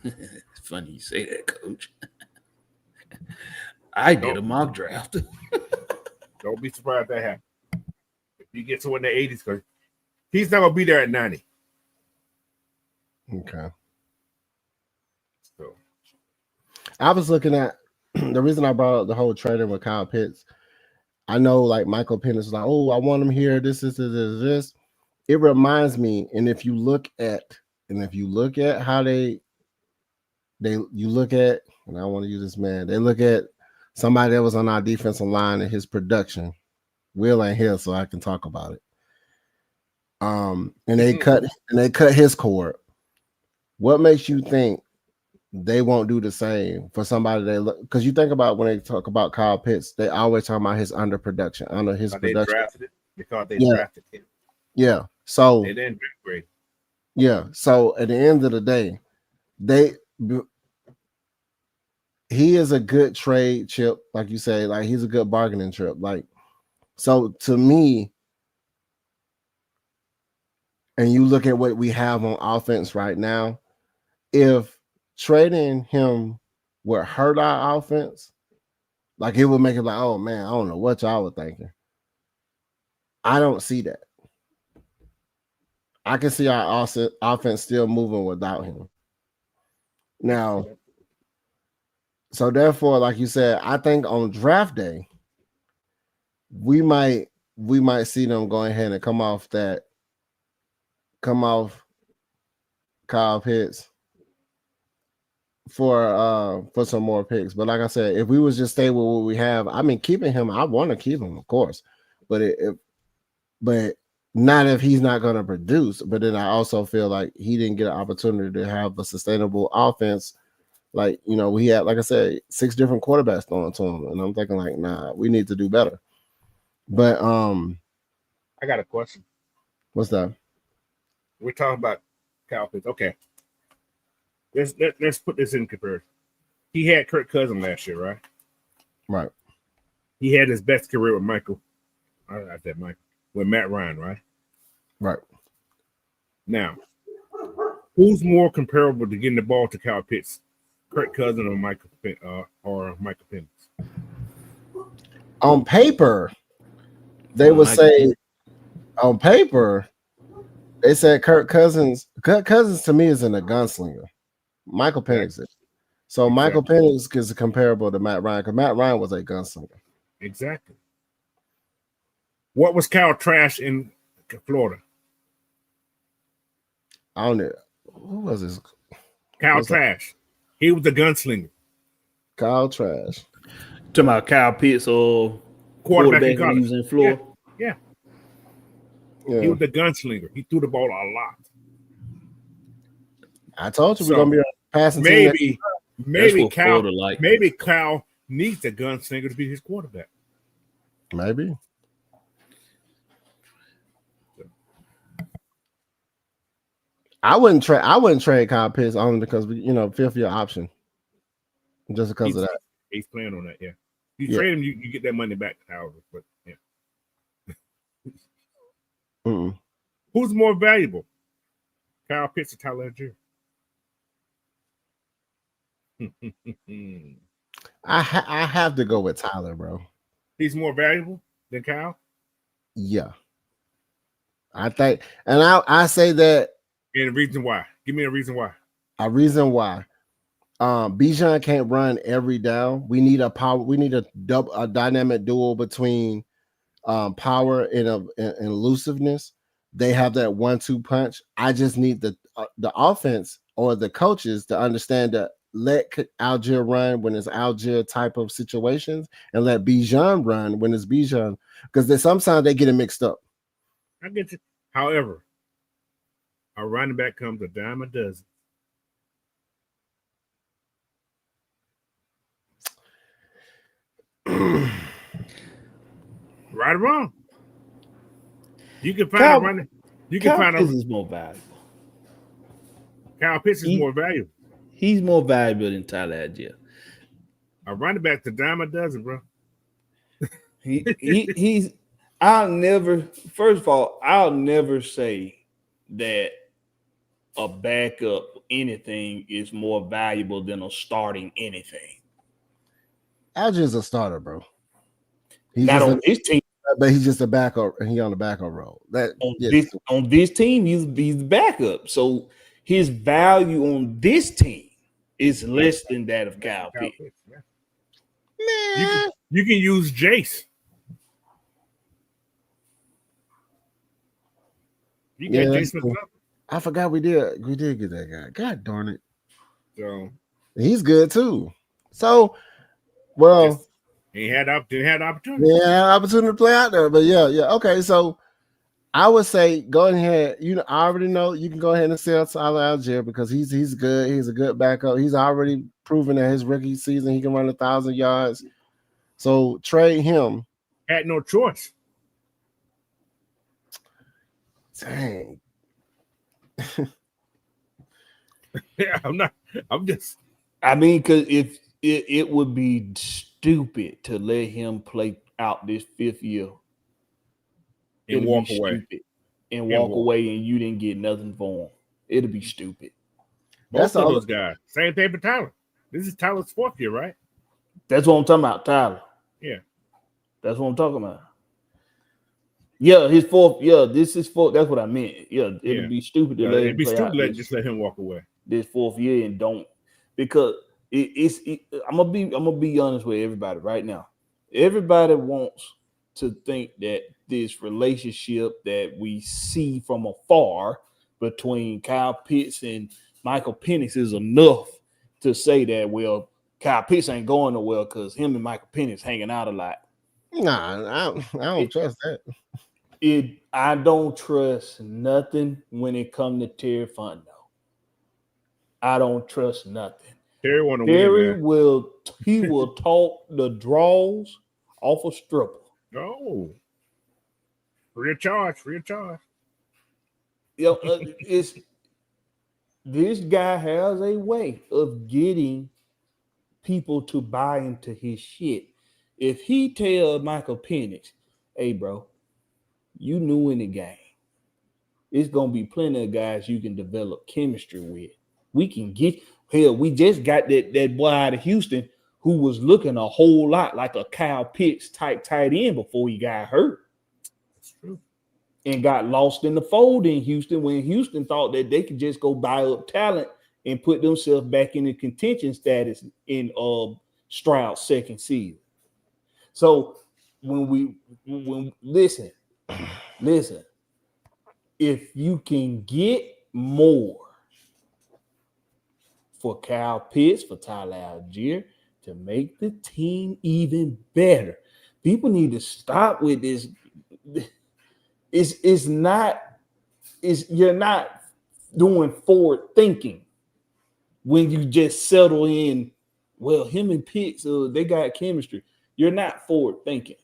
It's funny you say that, Coach. I did a mock draft. Don't be surprised that happened. If you get someone in the 80s, because he's not going to be there at 90. Okay. So I was looking at the reason I brought up the whole trading with Kyle Pitts. I know like Michael Penix was like, oh, I want him here. This. It reminds me, and if you look at how you look at, and I don't want to use this man, they look at somebody that was on our defensive line and his production. Will ain't here, so I can talk about it. And they cut his cord. What makes you think they won't do the same for somebody they look? Because you think about when they talk about Kyle Pitts, they always talk about his underproduction, production. They drafted it because they drafted him. Yeah. So they didn't draft great. Yeah. So at the end of the day, he is a good trade chip, like you say, like he's a good bargaining chip. Like, so to me, and you look at what we have on offense right now, if trading him would hurt our offense, like it would make it like, oh man, I don't know what y'all were thinking. I don't see that. I can see our offense still moving without him. Now, so therefore, like you said, I think on draft day, we might see them going ahead and come off Kyle Pitts for some more picks. But like I said, if we was just stay with what we have, I mean, keeping him, I want to keep him, of course, but but not if he's not going to produce. But then I also feel like he didn't get an opportunity to have a sustainable offense. Like, you know, we had, like I said, 6 different quarterbacks throwing to him, and I'm thinking like, nah, we need to do better. But I got a question. What's that? We're talking about Kyle Pitts. Okay, let's put this in comparison. He had Kirk Cousins last year, right? Right. He had his best career with Michael. I said Michael with Matt Ryan, right? Right. Now, who's more comparable to getting the ball to Kyle Pitts, Kirk Cousins or Michael Penix? On paper, they would say. On paper, they said Kirk Cousins. Kirk Cousins to me isn't a gunslinger. Michael Penix is. So exactly. Michael Penix is comparable to Matt Ryan because Matt Ryan was a gunslinger. Exactly. What was Kyle Trash in Florida? I don't know. Who was this? Kyle Trash. He was the gunslinger. Kyle Trash. Talking about Kyle Pitts or quarterback when he was in Florida? Yeah. He was the gunslinger. He threw the ball a lot. I told you we're gonna be passing. Maybe Kyle needs a gunslinger to be his quarterback. Maybe. I wouldn't trade Kyle Pitts only because fifth year option. Just because of that. He's playing on that, yeah. You trade him, you get that money back, however. But yeah. Who's more valuable? Kyle Pitts or Tyler Algier? I have to go with Tyler, bro. He's more valuable than Kyle? Yeah. I think, and I say that. And a reason why. Give me a reason why. A reason why. Bijan can't run every down. We need a dynamic duel between power and elusiveness. They have that 1-2 punch. I just need the offense or the coaches to understand that let Algier run when it's Algier type of situations, and let Bijan run when it's Bijan, because sometimes they get it mixed up. I get you. However, a running back comes a dime a dozen. Right or wrong, you can find a running. You can find Pitts is more valuable. Kyle Pitts is more valuable. He's more valuable than Tyler Algier. A running back's a dime a dozen, bro. He's. First of all, I'll never say that a backup anything is more valuable than a starting anything. Algier's a starter, bro. He's not on this team, but he's just a backup. He on the backup role. On this team, he's the backup. So his value on this team is less than that of Kyle Pitts. Yeah. You can use Jace. You get Jace McClellan. I forgot we did get that guy. God darn it. So he's good too. So well, he had opportunity. Yeah, opportunity to play out there. But yeah. Okay, so I would say go ahead. I already know you can go ahead and sell Tyler Algier because he's good. He's a good backup. He's already proven that his rookie season he can run 1,000 yards. So trade him. Had no choice. Dang. Yeah, I'm just. I mean, because if it would be stupid to let him play out this 5th year and walk away. And walk away, and you didn't get nothing for him. It'll be stupid. Both of those guys. Same thing for Tyler. This is Tyler's 4th year, right? That's what I'm talking about, Tyler. Yeah. That's what I'm talking about. Yeah, his 4th. Yeah, this is 4th. That's what I meant. Yeah, it'd be stupid to let him play out. Just let him walk away. This 4th year and don't, because I'm gonna be honest with everybody right now. Everybody wants to think that this relationship that we see from afar between Kyle Pitts and Michael Penix is enough to say that, well, Kyle Pitts ain't going nowhere because him and Michael Penix hanging out a lot. Nah, I don't trust that. I don't trust nothing when it comes to Terry Fontenot. I don't trust nothing. Terry will talk the draws off a stripper. Oh, free of charge. This guy has a way of getting people to buy into his shit. If he tell Michael Penix, hey, bro, you new in the game, it's gonna be plenty of guys you can develop chemistry with. We can get we just got that boy out of Houston who was looking a whole lot like a Kyle Pitts type tight end before he got hurt. That's true. And got lost in the fold in Houston when Houston thought that they could just go buy up talent and put themselves back in the contention status in Stroud's 2nd season. So listen, if you can get more for Kyle Pitts, for Tyler Algier, to make the team even better, people need to stop with this. You're not doing forward thinking when you just settle in. Well, him and Pitts, they got chemistry. You're not forward thinking.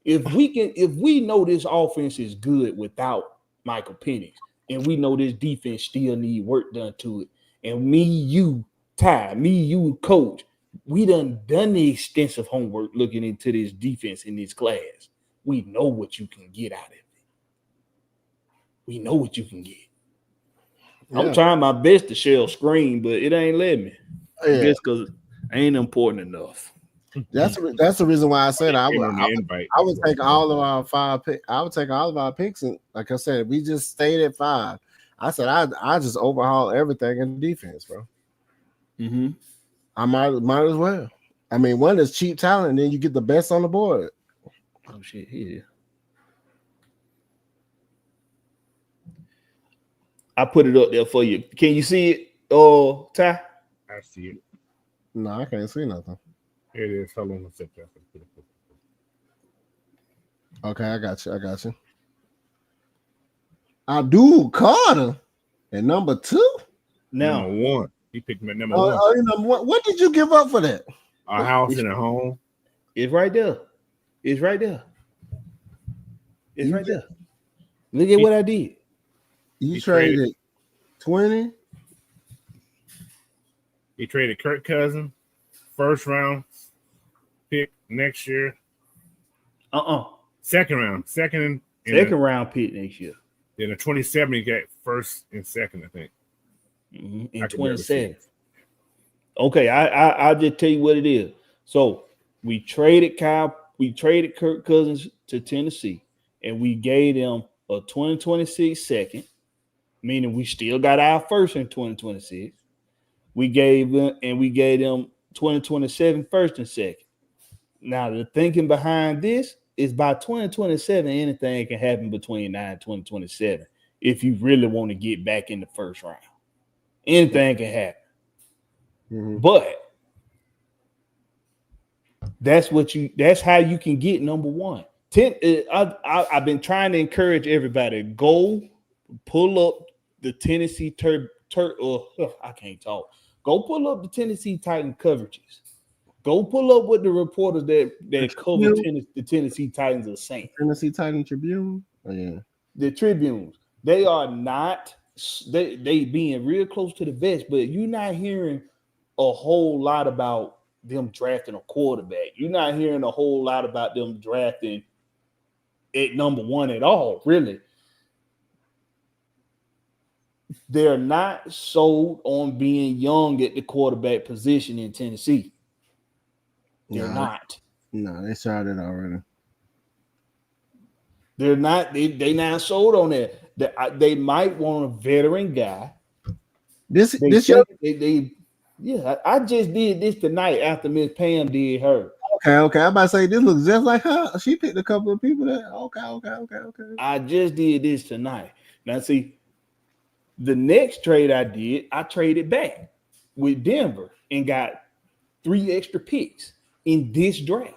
If we know this offense is good without Michael Penix, and we know this defense still need work done to it, and you, coach, we done the extensive homework looking into this defense in this class. We know what you can get out of it. We know what you can get. Yeah. I'm trying my best to share screen, but it ain't letting me. Yeah. I guess because I ain't important enough. That's the reason why I said I would take all of our 5 picks. I would take all of our picks, and like I said, we just stayed at 5. I said I just overhaul everything in defense, bro. Mm-hmm. I might as well. I mean, one is cheap talent, and then you get the best on the board. Oh shit, yeah. I put it up there for you. Can you see it, Ty? I see it. No, I can't see nothing. Here it is. Hold on a second. Okay, I got you. Abdul Carter at number 2. Now, Number 1. He picked him at number 1. Number 1. What did you give up for that? A house and a home. it's right there. It's right there. Look at what I did. You traded 20. He traded Kirk Cousins, first round pick next year. Second round Pick next year. Then a 27, he got first and second, I think. In 27. Okay, I'll just tell you what it is. So we traded Kirk Cousins to Tennessee, and we gave them a 2026 second, meaning we still got our first in 2026. We gave them 2027 first and second. Now the thinking behind this is by 2027, anything can happen between now and 2027 if you really want to get back in the first round. Anything can happen. Mm-hmm. But that's how you can get number 1. I've been trying to encourage everybody, go pull up the Tennessee I can't talk. Go pull up the Tennessee Titan coverages. Go pull up what the reporters that cover the Tennessee Titans are saying. Tennessee Titan Tribune? Oh, yeah. The Tribunes. They are not they being real close to the vest, but you're not hearing a whole lot about them drafting a quarterback. You're not hearing a whole lot about them drafting at number 1 at all, really. They're not sold on being young at the quarterback position in Tennessee. They're not. No, they started already. They're not. They not sold on that. They might want a veteran guy. I just did this tonight after Miss Pam did her. Okay. I'm about to say this looks just like her. She picked a couple of people that. Okay. I just did this tonight. Now see, the next trade I did, I traded back with Denver and got 3 extra picks in this draft.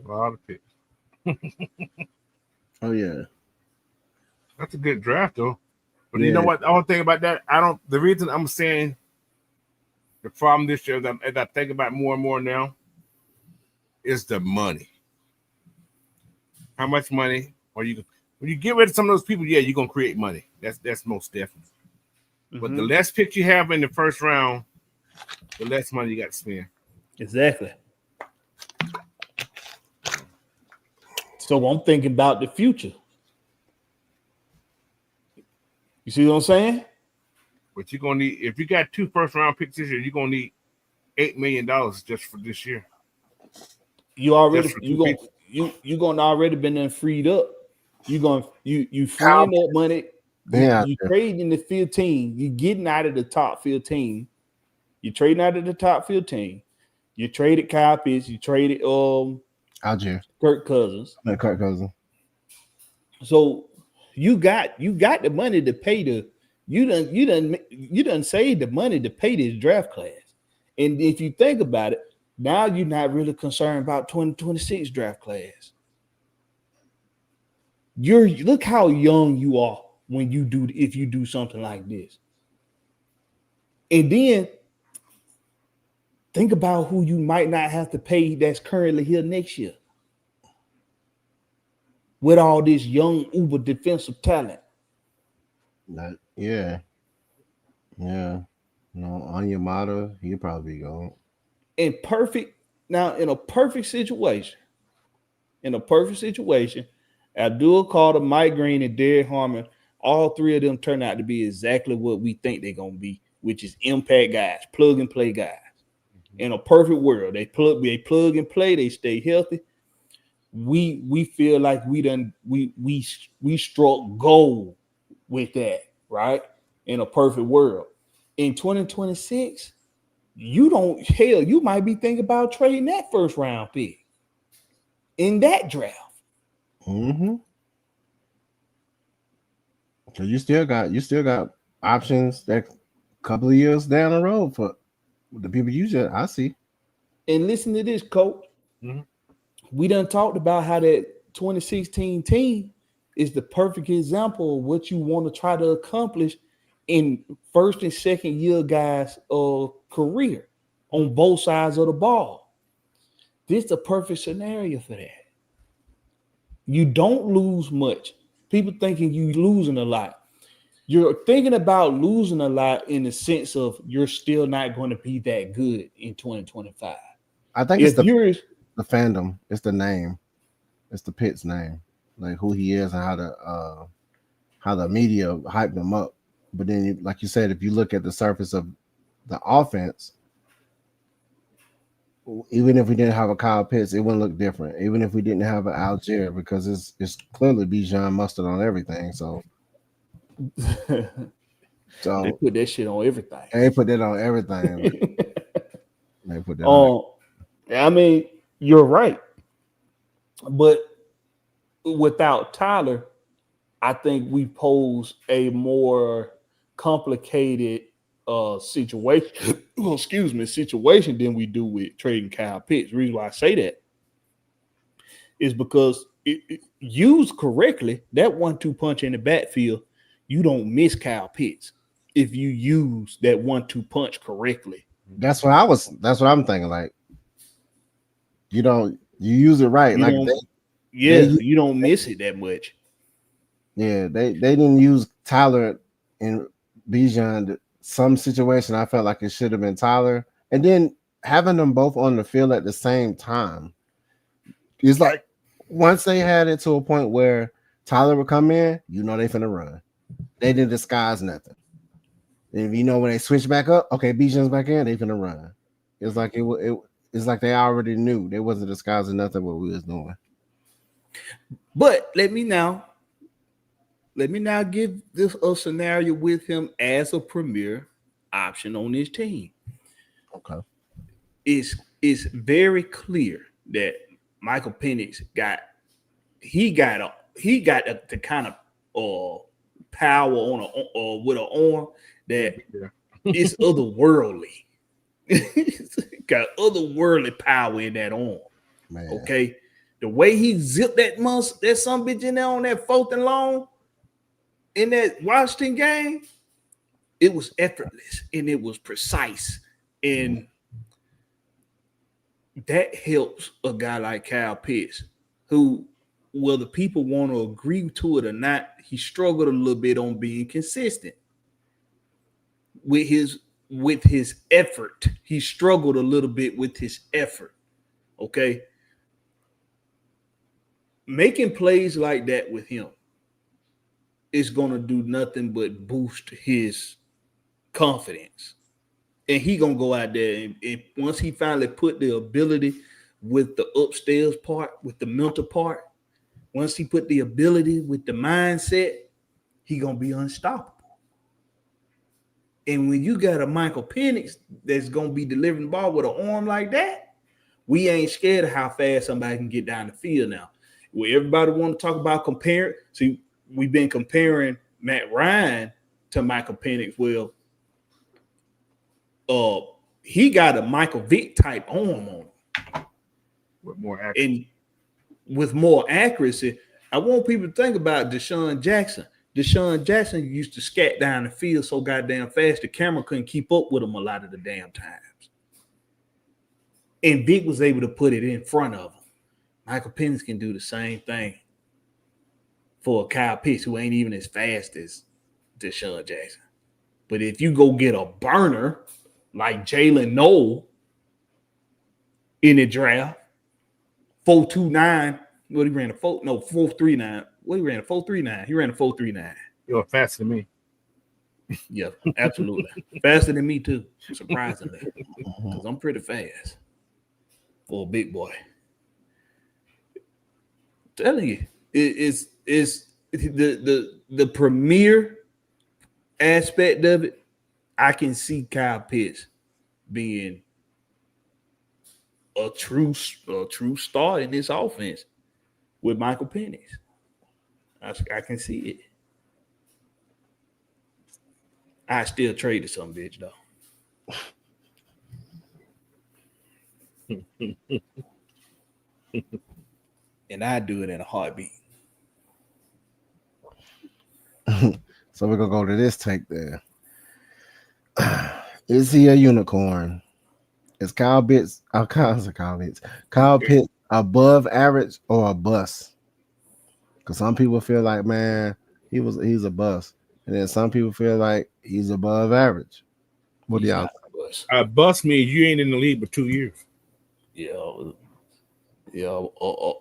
A lot of picks. Oh yeah, that's a good draft though. But yeah. You know what? The whole thing about that, the reason I'm saying the problem this year, as I think about more and more now, is the money. How much money are you? When you get rid of some of those people, yeah, you're gonna create money. That's most definitely. Mm-hmm. But the less picks you have in the first round, the less money you got to spend. Exactly. So I'm thinking about the future. You see what I'm saying? But you're gonna need, if you got 2 first round picks this year, you're gonna need $8 million just for this year. You're gonna already been then freed up. You freeing that money. You trading the 15. You getting out of the top 15. You trading out of the top 15. You traded Kyle Pitts. You traded Algier. Kirk Cousins. Kirk Cousins. So you got the money to pay you done saved the money to pay this draft class. And if you think about it, now you're not really concerned about 2026 draft class. Look how young you are if you do something like this. And then think about who you might not have to pay that's currently here next year. With all this young uber defensive talent. Yeah. No, Onyemata, he'll probably go. In a perfect situation, Abdul Carter, Mike Green, and Derek Harmon, all 3 of them turn out to be exactly what we think they're gonna be, which is impact guys, plug and play guys. Mm-hmm. In a perfect world, they plug and play, they stay healthy. We feel like we struck gold with that, right? In a perfect world. In 2026, you might be thinking about trading that first round pick in that draft. Mm-hmm. So you still got options that couple of years down the road for the people I see. And listen to this, Coach. Mm-hmm. We done talked about how that 2016 team is the perfect example of what you want to try to accomplish in first and second year guys' career on both sides of the ball. This is the perfect scenario for that. You don't lose much. People thinking you losing a lot. You're thinking about losing a lot in the sense of you're still not going to be that good in 2025. I think If it's you're the fandom, it's the name, it's the Pitt's name, like who he is and how the media hyped him up. But then, like you said, if you look at the surface of the offense, even if we didn't have a Kyle Pitts, it wouldn't look different. Even if we didn't have an Algier, because it's clearly Bijan Mustard on everything. So they put that shit on everything. They put that on everything. They put that on. I mean, you're right. But without Tyler, I think we pose a more complicated situation. Well, situation than we do with trading Kyle Pitts. The reason why I say that is because used correctly, that 1-2 punch in the backfield, you don't miss Kyle Pitts if you use that 1-2 punch correctly. That's what I'm thinking. Like, you use it right. You don't miss it that much. Yeah, they didn't use Tyler and Bijan. Some situation I felt like it should have been Tyler, and then having them both on the field at the same time. It's like once they had it to a point where Tyler would come in, they finna run. They didn't disguise nothing. And when they switch back up, okay, Bijan's back in, they finna run. It's like it's like they already knew. They wasn't disguising nothing what we was doing. But let me now give this a scenario with him as a premier option on this team. Okay. It's very clear that Michael Penix got the kind of power on with an arm that it's otherworldly. Got otherworldly power in that arm. Man. Okay. The way he zipped that some bitch in there on that 4th and long in that Washington game, it was effortless and it was precise. And that helps a guy like Kyle Pitts, who, whether people want to agree to it or not, he struggled a little bit on being consistent with his effort. He struggled a little bit with his effort. Okay. Making plays like that with him is going to do nothing but boost his confidence. And he going to go out there and once he finally put the ability with the upstairs part, with the mental part, once he put the ability with the mindset, he going to be unstoppable. And when you got a Michael Penix that's going to be delivering the ball with an arm like that, we ain't scared of how fast somebody can get down the field now. Where everybody want to talk about comparing. See, we've been comparing Matt Ryan to Michael Penix. Well, he got a Michael Vick type arm on him. With more accuracy. And with more accuracy, I want people to think about Deshaun Jackson. Deshaun Jackson used to scat down the field so goddamn fast the camera couldn't keep up with him a lot of the damn times. And Vick was able to put it in front of him. Michael Penix can do the same thing for Kyle Pitts, who ain't even as fast as Deshaun Jackson. But if you go get a burner like Jalen Noel in the draft, 4.29, what he ran 4.39. What he ran a 4.39. He ran a 4.39. You're faster than me. Yeah, absolutely. Faster than me too, surprisingly. Because I'm pretty fast for a big boy. I'm telling you, it's the premier aspect of it. I can see Kyle Pitts being a true star in this offense with Michael Penix. I can see it. I still traded some bitch though. And I do it in a heartbeat. So we're gonna go to this take there. Is he a unicorn? Is Kyle Pitts above average or a bust? Because some people feel like, man, he's a bust, and then some people feel like he's above average. What do y'all? Bust means you ain't in the league for 2 years. Yeah,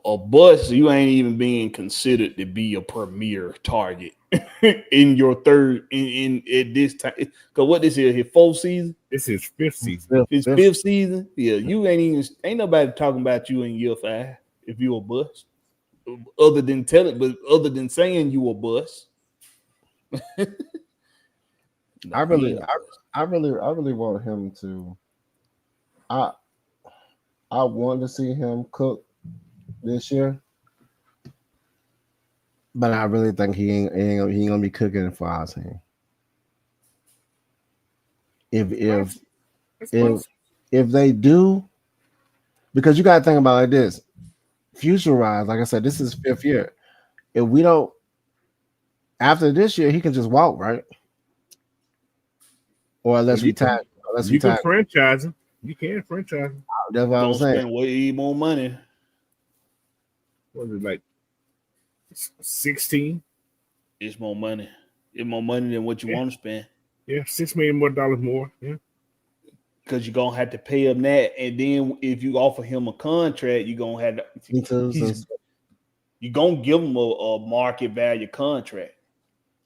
a bust. You ain't even being considered to be a premier target in your third in at this time. Because what this is his fourth season. This is fifth season. Fifth season. Yeah, you ain't nobody talking about you in year 5 if you a bust. Other than saying you a bust. I really want him to. I want to see him cook this year, but I really think he ain't gonna be cooking for our team. If they do, because you gotta think about it like this, future wise, like I said, this is 5th year. If we don't, after this year, he can just walk, right? Or unless we tag. You can franchise him. You can franchise him. That's what I'm saying. Spend way more money. What is it, like 16? It's more money. It's more money than what you want to spend. Yeah, $6 million more. Yeah. Because you're gonna have to pay him that, and then if you offer him a contract, you're gonna have to. You're gonna give him a market value contract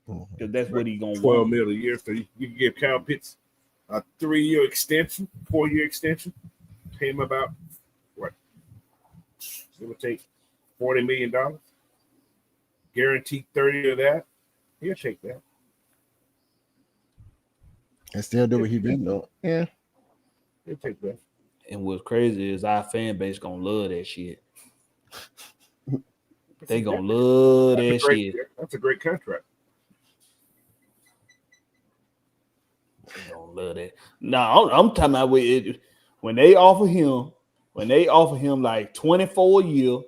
because that's what he's gonna $12 million a year. So you can give Kyle Pitts a 3-year extension, 4-year extension. Pay him about what? It would take $40 million. Guaranteed 30 of that. He'll take that. And still do what he been doing. Yeah. He'll take that. And what's crazy is our fan base gonna love that shit. They gonna love that shit. That's a great contract. They gonna love that. No, I'm talking about when they offer him like 24 a year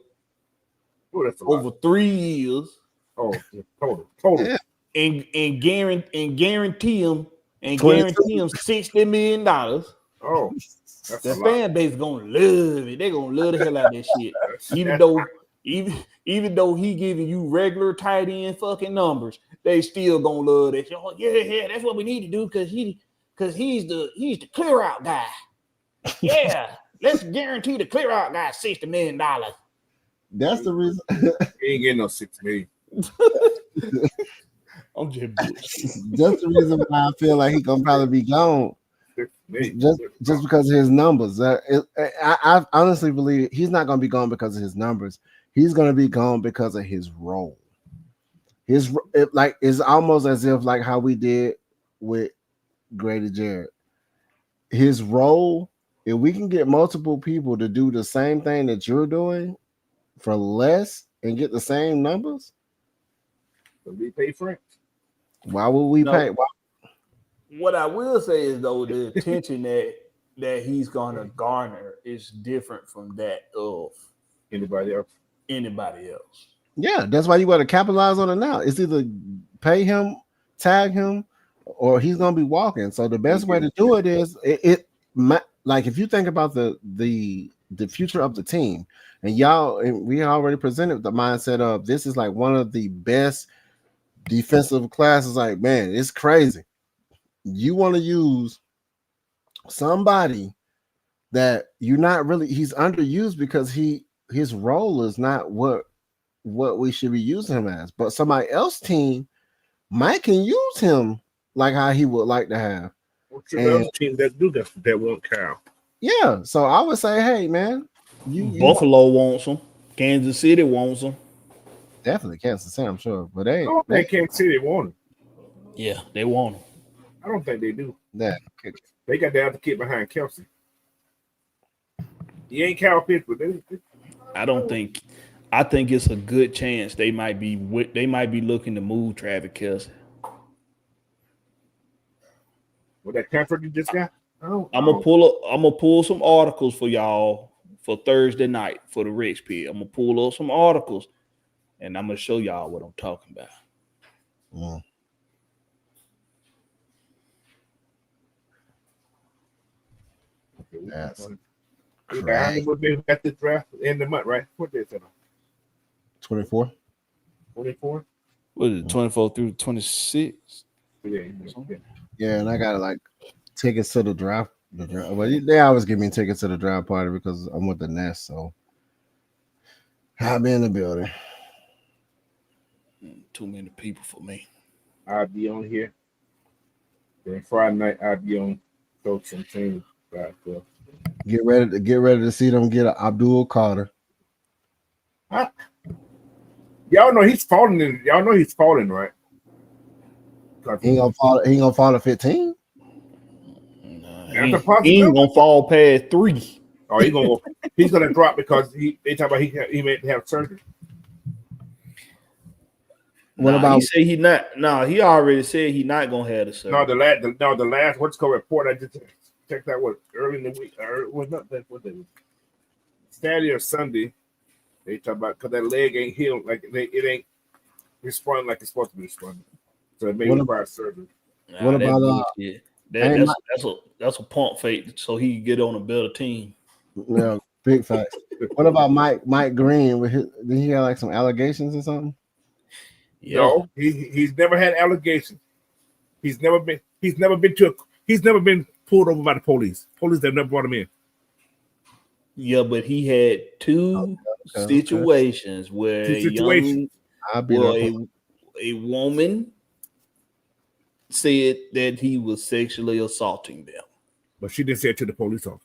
over 3 years. Oh, total. Yeah. And guarantee him $60 million. Oh, the fan base gonna love it. They gonna love the hell out of that shit. Even though he giving you regular tight end fucking numbers, they still gonna love that shit. Oh, yeah, that's what we need to do because he's the clear out guy. Yeah, let's guarantee the clear out guy $60 million. That's the reason. He ain't getting no $6 million. I'm just That's the reason why I feel like he gonna probably be gone. Just because of his numbers. I honestly believe he's not gonna be gone because of his numbers. He's gonna be gone because of his role. It's almost as if like how we did with Grady Jarrett. His role, if we can get multiple people to do the same thing that you're doing for less and get the same numbers, we pay for it. Why would we pay? Why? What I will say is though, the attention that he's gonna garner is different from that of anybody else. Yeah, that's why you got to capitalize on it now. It's either pay him, tag him, or he's gonna be walking. So the best way to do it is like if you think about the future of the team, and we already presented the mindset of this is like one of the best defensive classes. Like, man, it's crazy. You want to use somebody that you're not really, he's underused because his role is not what we should be using him as, but somebody else team might can use him like how he would like to have. What's the other team that do that won't Kyle? Yeah, so I would say, hey man, Buffalo wants him, Kansas City wants him. Definitely Kansas City, I'm sure, but they Kansas City want him. Yeah, they want him. I don't think they do. Yeah, they got the other kid behind Kelsey. He ain't Kyle Pitts, but I think it's a good chance they might be looking to move Travis Kelsey. With that comfort you just got? I'm gonna pull some articles for y'all for Thursday night for the Rich Pit. I'm gonna pull up some articles and I'm gonna show y'all what I'm talking about. Mm. That's crazy. We got this draft in the month, right? What day is it? 24. 24? What is it, 24 through 26? Yeah, and I got like tickets to the draft. Well, they always give me tickets to the draft party because I'm with the Nest, so I'll be in the building. Too many people for me. I'll be on here. Then Friday night I'll be on Coach and Team. Get ready to see them get an Abdul Carter. Y'all know he's falling. Y'all know he's falling, right? He ain't gonna fall to 15. He ain't gonna fall past 3. Oh, he's gonna drop because they talk about he may have surgery. What about he say he not? No, he already said he not gonna have the surgery. No, the last what's called report I just checked out early in the week or was not that what day? Saturday or Sunday. They talk about because that leg ain't healed like it ain't responding like it's supposed to be responding. So it may require surgery. What about that's a pump fake so he can get on a better team. Yeah, big facts. What about Mike Green? Did he have like some allegations or something? Yeah. No, he's never had allegations. He's never been pulled over by the police. Police have never brought him in. Yeah, but he had two situations where a woman said that he was sexually assaulting them. But she didn't say it to the police officer.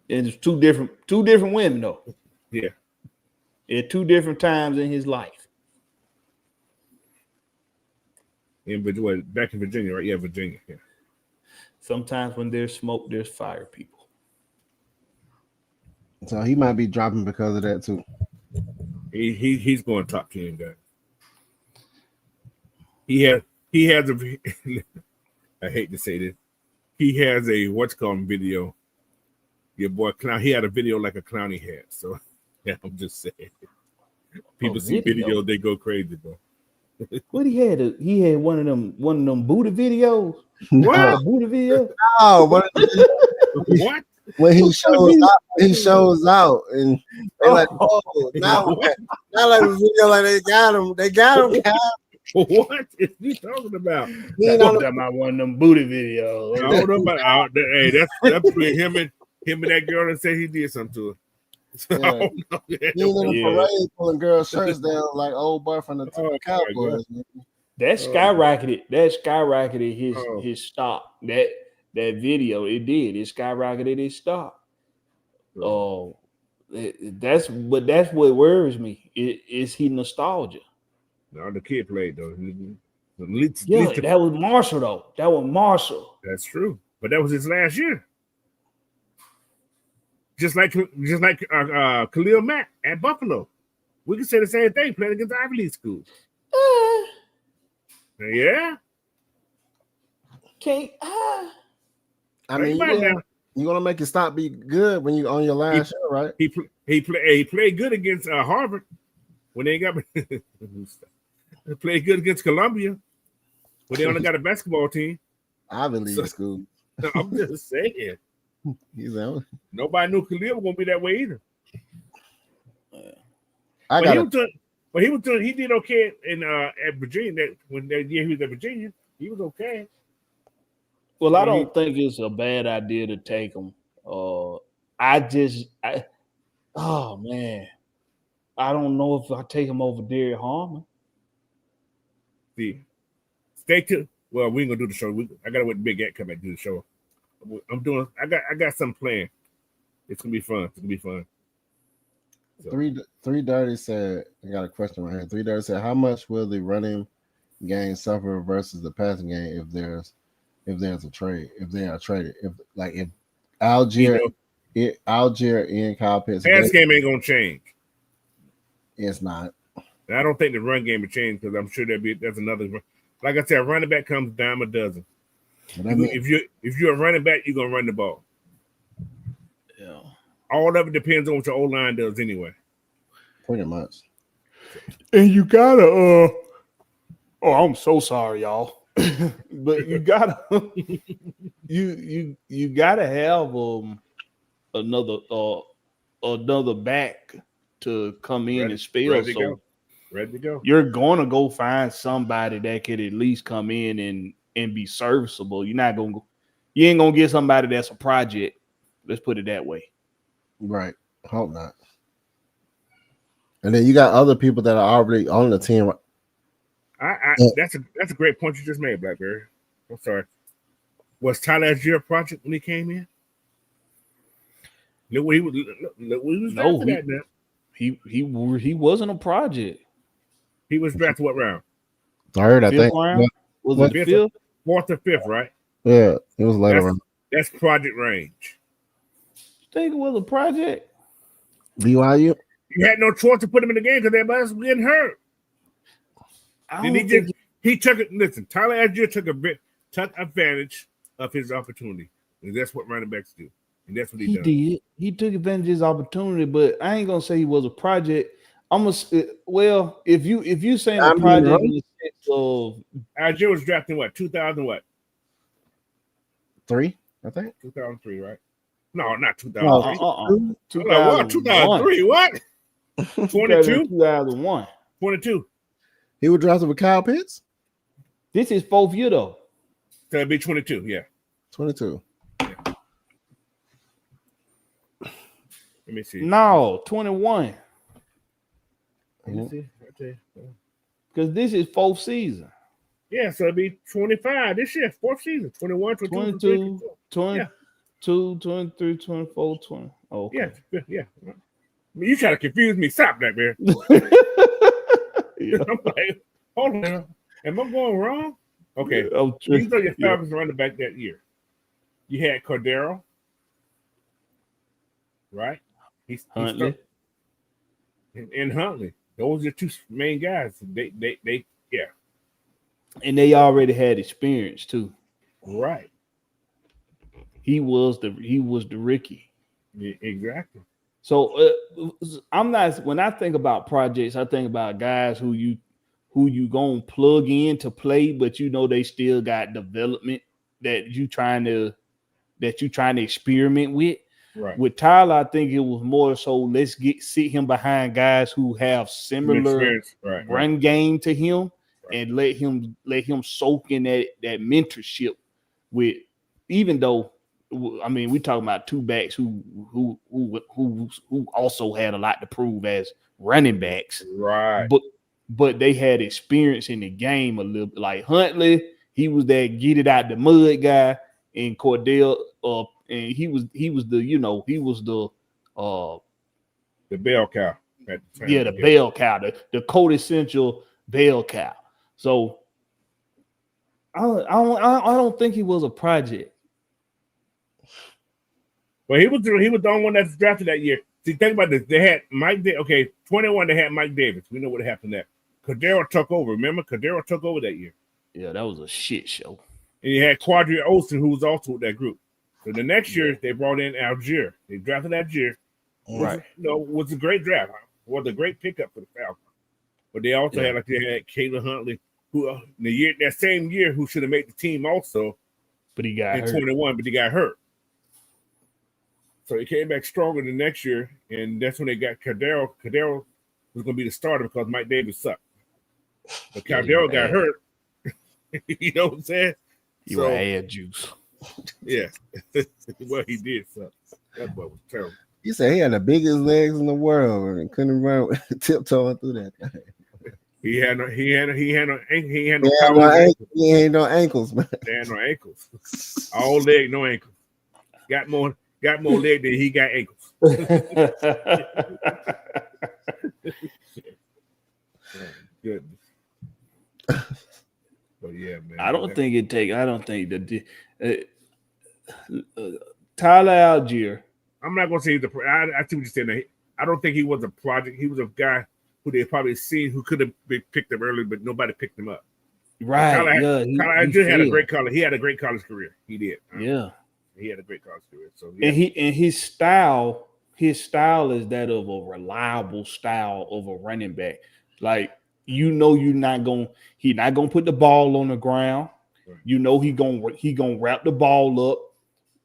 And it's two different women though. Yeah. At 2 different times in his life. Back in Virginia, right? Yeah, Virginia. Yeah. Sometimes when there's smoke, there's fire, people. So he might be dropping because of that too. He's going top 10 guy. He has a I hate to say this. He has a what's called video. Your boy clown. He had a video like a clown he had. So yeah, I'm just saying. People see videos, they go crazy, bro. What he had? He had one of them booty videos. What booty video? No, what? When he shows out, and they're like, "Oh, now like a video like they got him. What is he talking about? One of them booty videos. I don't know about. Hey, that's between him and that girl that said he did something to her. So yeah. He in a parade pulling girls' shirts down like old boy from the Cowboys. That skyrocketed his stock. That video, it skyrocketed his stock. Oh, that's what worries me. Is he nostalgia? No, the kid played though. That was Marshall though. That was Marshall. That's true, but that was his last year. Just like Khalil Mack at Buffalo, we can say the same thing. Playing against Ivy League schools. Yeah. I mean, you're gonna make your stock be good when you on your last year, right? He played good against Harvard when they got. He played good against Columbia when they only got a basketball team. Ivy League school. I'm just saying. Nobody knew Khalil was gonna be that way either. He did okay at Virginia. When that year he was at Virginia, he was okay. Well, I don't think it's a bad idea to take him. Oh man, I don't know if I take him over Derrick Harmon. See, stay tuned. Well, we ain't gonna do the show. I gotta wait Big Gat come back and do the show. I got something planned. It's gonna be fun. So. 3 Dirty said, I got a question right here. 3 Dirty said, how much will the running game suffer versus the passing game if there's a trade? If they are traded, if Algier and Kyle Pitts, pass game ain't gonna change. It's not. I don't think the run game will change because I'm sure there's another. Like I said, running back comes dime a dozen. If you're a running back, you're gonna run the ball. Yeah. All of it depends on what your O-line does anyway. Pretty much. And you gotta oh, I'm so sorry, y'all. But you gotta you gotta have another back to come in and spell. Ready to go. You're gonna go find somebody that could at least come in and be serviceable. You ain't gonna get somebody that's a project. Let's put it that way. Right. Hope not. And then you got other people that are already on the team. That's a great point you just made, Blackberry. I'm sorry. Was Tyler Algier a project when he came in? Look what he was drafted at now. He wasn't a project. He was drafted what round? Third, I think. Round? Was it fifth? Fourth or fifth, right? Yeah, it was later on. That's project range. You think it was a project? BYU? You had no choice to put him in the game because everybody was getting hurt. He took it. Listen, Tyler Algier took advantage of his opportunity. And that's what running backs do. And that's what he did. He took advantage of his opportunity, but I ain't gonna say he was a project. If you saying a project in the sense of Algier was drafted in what? 2000 what? 3, I think. 2003, right? No, not 2003. 2003. What? 22? 2001. 22. He was drafted with Kyle Pitts? This is 4th year though. So it'd be 22, yeah. 22. Yeah. Let me see. No, 21. Let me see. Because this is 4th season. Yeah, so it'd be 25 this year, 4th season. 21, 22, 22, 23, 24, 20. Oh, okay. Yeah. You try to confuse me. Stop that, man. I'm like, hold on. Am I going wrong? Okay. These are your Falcons running back that year. You had Cordero, right? Huntley. And Huntley. Those are your two main guys. They yeah. And they already had experience too. Right. He was the rookie. Yeah, exactly. So when I think about projects, I think about guys who you gonna plug in to play, but you know they still got development that you trying to experiment with. Right. With Tyler, I think it was more so let's sit him behind guys who have similar run game to him, and let him soak in that mentorship with, even though I mean we talking about two backs who also had a lot to prove as running backs, right? But they had experience in the game a little bit. Like Huntley, he was that get it out the mud guy, and Cordell, and he was the bell cow. The bell cow, the quintessential bell cow. So I don't think he was a project. Well, he was the only one that's drafted that year. See, think about this. They had 21. They had Mike Davis. We know what happened there. Cordero took over. Remember, Cordero took over that year. Yeah, that was a shit show. And you had Quadri Olsen, who was also with that group. So the next year, they brought in Algier. They drafted Algier. Right. Was a great draft. Was a great pickup for the Falcons. But they also had Caleb Huntley, who that same year, who should have made the team also. But he got hurt. 21, but he got hurt. So he came back stronger the next year, and that's when they got Cordero. Cordero was going to be the starter because Mike Davis sucked. But Cordero got hurt. You know what I'm saying? You were add juice. Yeah. Well, he did suck. That boy was terrible. You say he had the biggest legs in the world and couldn't run tiptoeing through that thing. He had no ankles, man. He had no ankles. All leg, no ankles. Got more leg than he got ankles. Goodness. But yeah, man. I don't think that Tyler Algier. I'm not gonna say I see what you're saying. I don't think he was a project. He was a guy who they probably seen who could have been picked up early, but nobody picked him up. Right. Yeah. Kyler He just had a failed. great college. He had a great college career. He did. Yeah. He had a great college career. So And his style is that of a reliable style of a running back. Like you're not gonna put the ball on the ground. Right. You know he gonna wrap the ball up,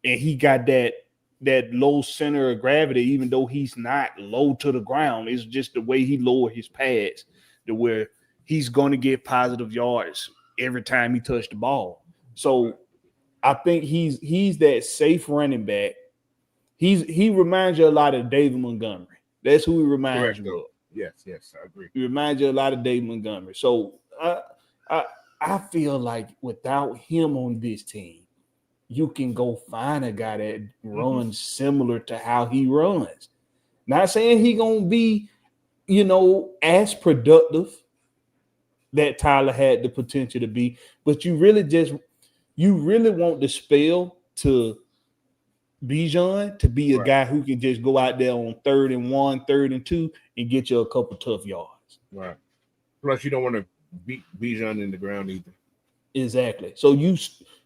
and he got that low center of gravity, even though he's not low to the ground. It's just the way he lowered his pads to where he's gonna get positive yards every time he touched the ball. So I think he's that safe running back. He reminds you a lot of David Montgomery. That's who he reminds you of. Yes, I agree. He reminds you a lot of David Montgomery. So I feel like without him on this team, you can go find a guy that runs similar to how he runs. Not saying he gonna be, as productive that Tyler had the potential to be, but you really want the spell to Bijan to be a guy who can just go out there on 3rd and 1, 3rd and 2, and get you a couple tough yards. Right. Plus, you don't want to beat Bijan in the ground either. Exactly. So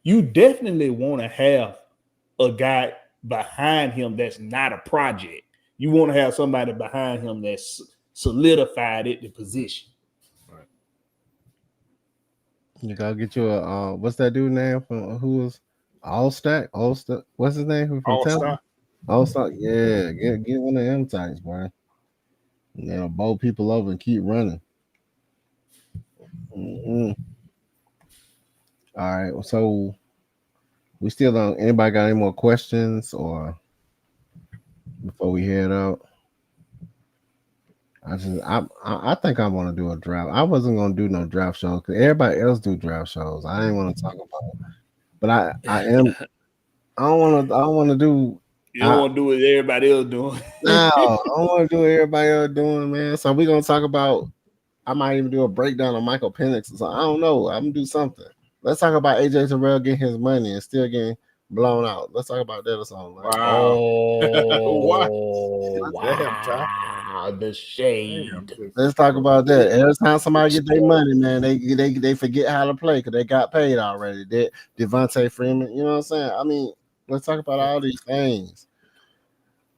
you definitely want to have a guy behind him that's not a project. You want to have somebody behind him that's solidified at the position. Right. You gotta get you a what's that dude name from who was All-Stack? All-Stack. What's his name? From All-Star. All-Stack. Yeah, get one of them types, boy. Bowl people over and keep running. Mm-hmm. All right, so we still don't. Anybody got any more questions or before we head out? I think I want to do a draft. I wasn't gonna do no draft show because everybody else do draft shows. I didn't want to talk about it, but I am. I don't want to do. You don't want to do what everybody else doing. No, I don't want to do what everybody else doing, man. So we're gonna talk about. I might even do a breakdown of Michael Penix. So I don't know. I'm gonna do something. Let's talk about AJ Terrell getting his money and still getting blown out. Let's talk about that or something. Wow. Wow. The shade. Let's talk about that. Every time somebody get their money, man, they forget how to play because they got paid already. That Devontae Freeman, you know what I'm saying? I mean, let's talk about all these things.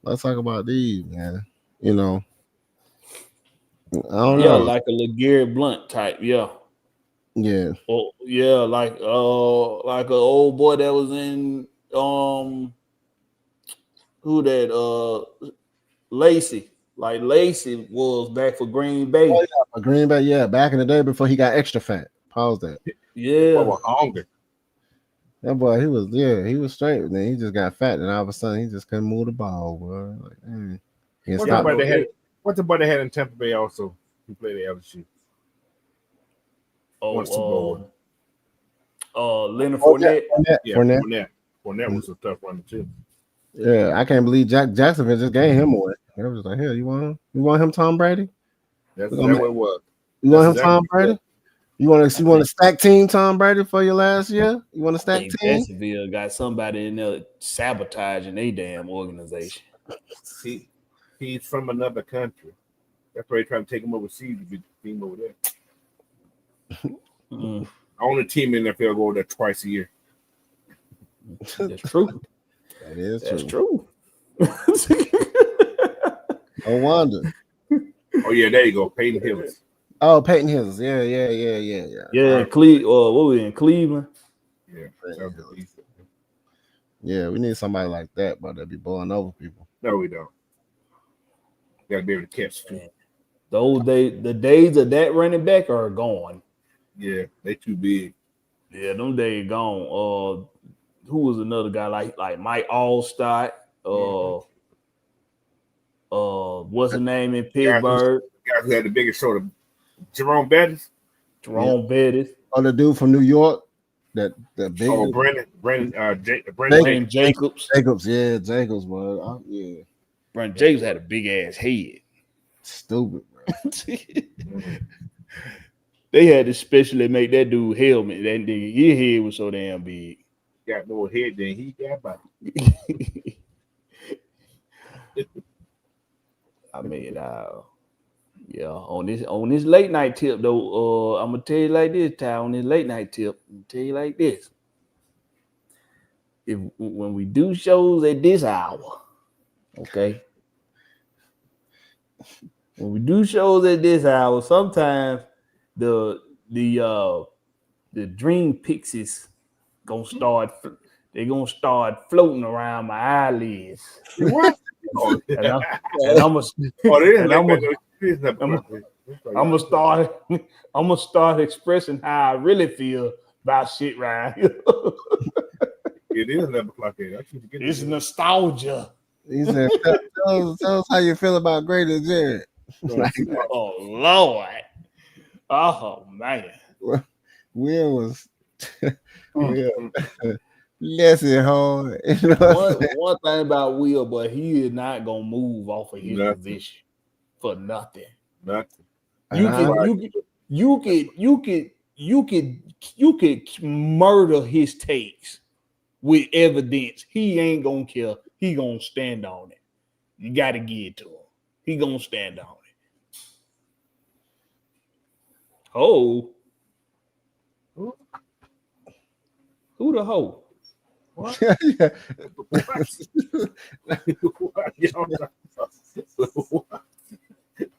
Let's talk about these, man. I don't know. Like a LeGarrette Blunt type, yeah. Yeah. Oh, yeah, like an old boy that was in who that Lacey. Like Lacey was back for Green Bay. Oh, yeah, for Green Bay, yeah, back in the day before he got extra fat. Pause that. Yeah. Boy, hungry. That boy, he was straight, and then he just got fat, and all of a sudden he just couldn't move the ball, boy. Like, What's the boy they had in Tampa Bay also who played at LSU? Leonard Fournette. Yeah, Fournette was a tough runner too. Yeah, I can't believe Jacksonville just gave him away. I was like, hell, you want him? You want him, Tom Brady? That's what it was. You want him, Tom Brady? You want to stack team Tom Brady for your last year? You want to stack team? Jacksonville got somebody in there sabotaging their damn organization. He's from another country. That's why they trying to take him overseas to be the team over there. Only team in the NFL go there twice a year. That's true. That is true. No wonder. Oh yeah, there you go, Peyton Hillis. Oh, Peyton Hillis. Yeah. Yeah, what was in Cleveland? Yeah, we need somebody like that, but they'll be blowing over people. No, we don't. Got to be able to catch too. The days of that running back are gone. Yeah, they too big. Yeah, them days gone. Who was another guy like Mike Allstott? What's his name in Pittsburgh? Guy who had the biggest shoulder, Jerome Bettis. Bettis. Oh, the dude from New York. That big. Oh, Brandon Jacobs. Yeah, Jacobs, bro. Yeah. Brandon Jacobs had a big ass head. Stupid, bro. They had to specially make that dude helmet. That nigga, his head was so damn big. Got more head than he got body. Yeah, on this late night tip though, I'm gonna tell you like this, Ty. On this late night tip, I'm gonna tell you like this. If when we do shows at this hour, okay. When we do shows at this hour, sometimes the dream pixies gonna start. They're gonna start floating around my eyelids. What? And I'm gonna start expressing how I really feel about shit right here. It is 11 o'clock. It's nostalgia. He said, tell us how you feel about Greater Jared. Oh Lord. Oh man. Will was blessing hard. You know one thing about Will, but he is not gonna move off of his position for nothing. Nothing. You could murder his takes with evidence. He ain't gonna care. He gonna stand on it. You gotta give it to him. He gonna stand on it. Oh, who the hoe? What?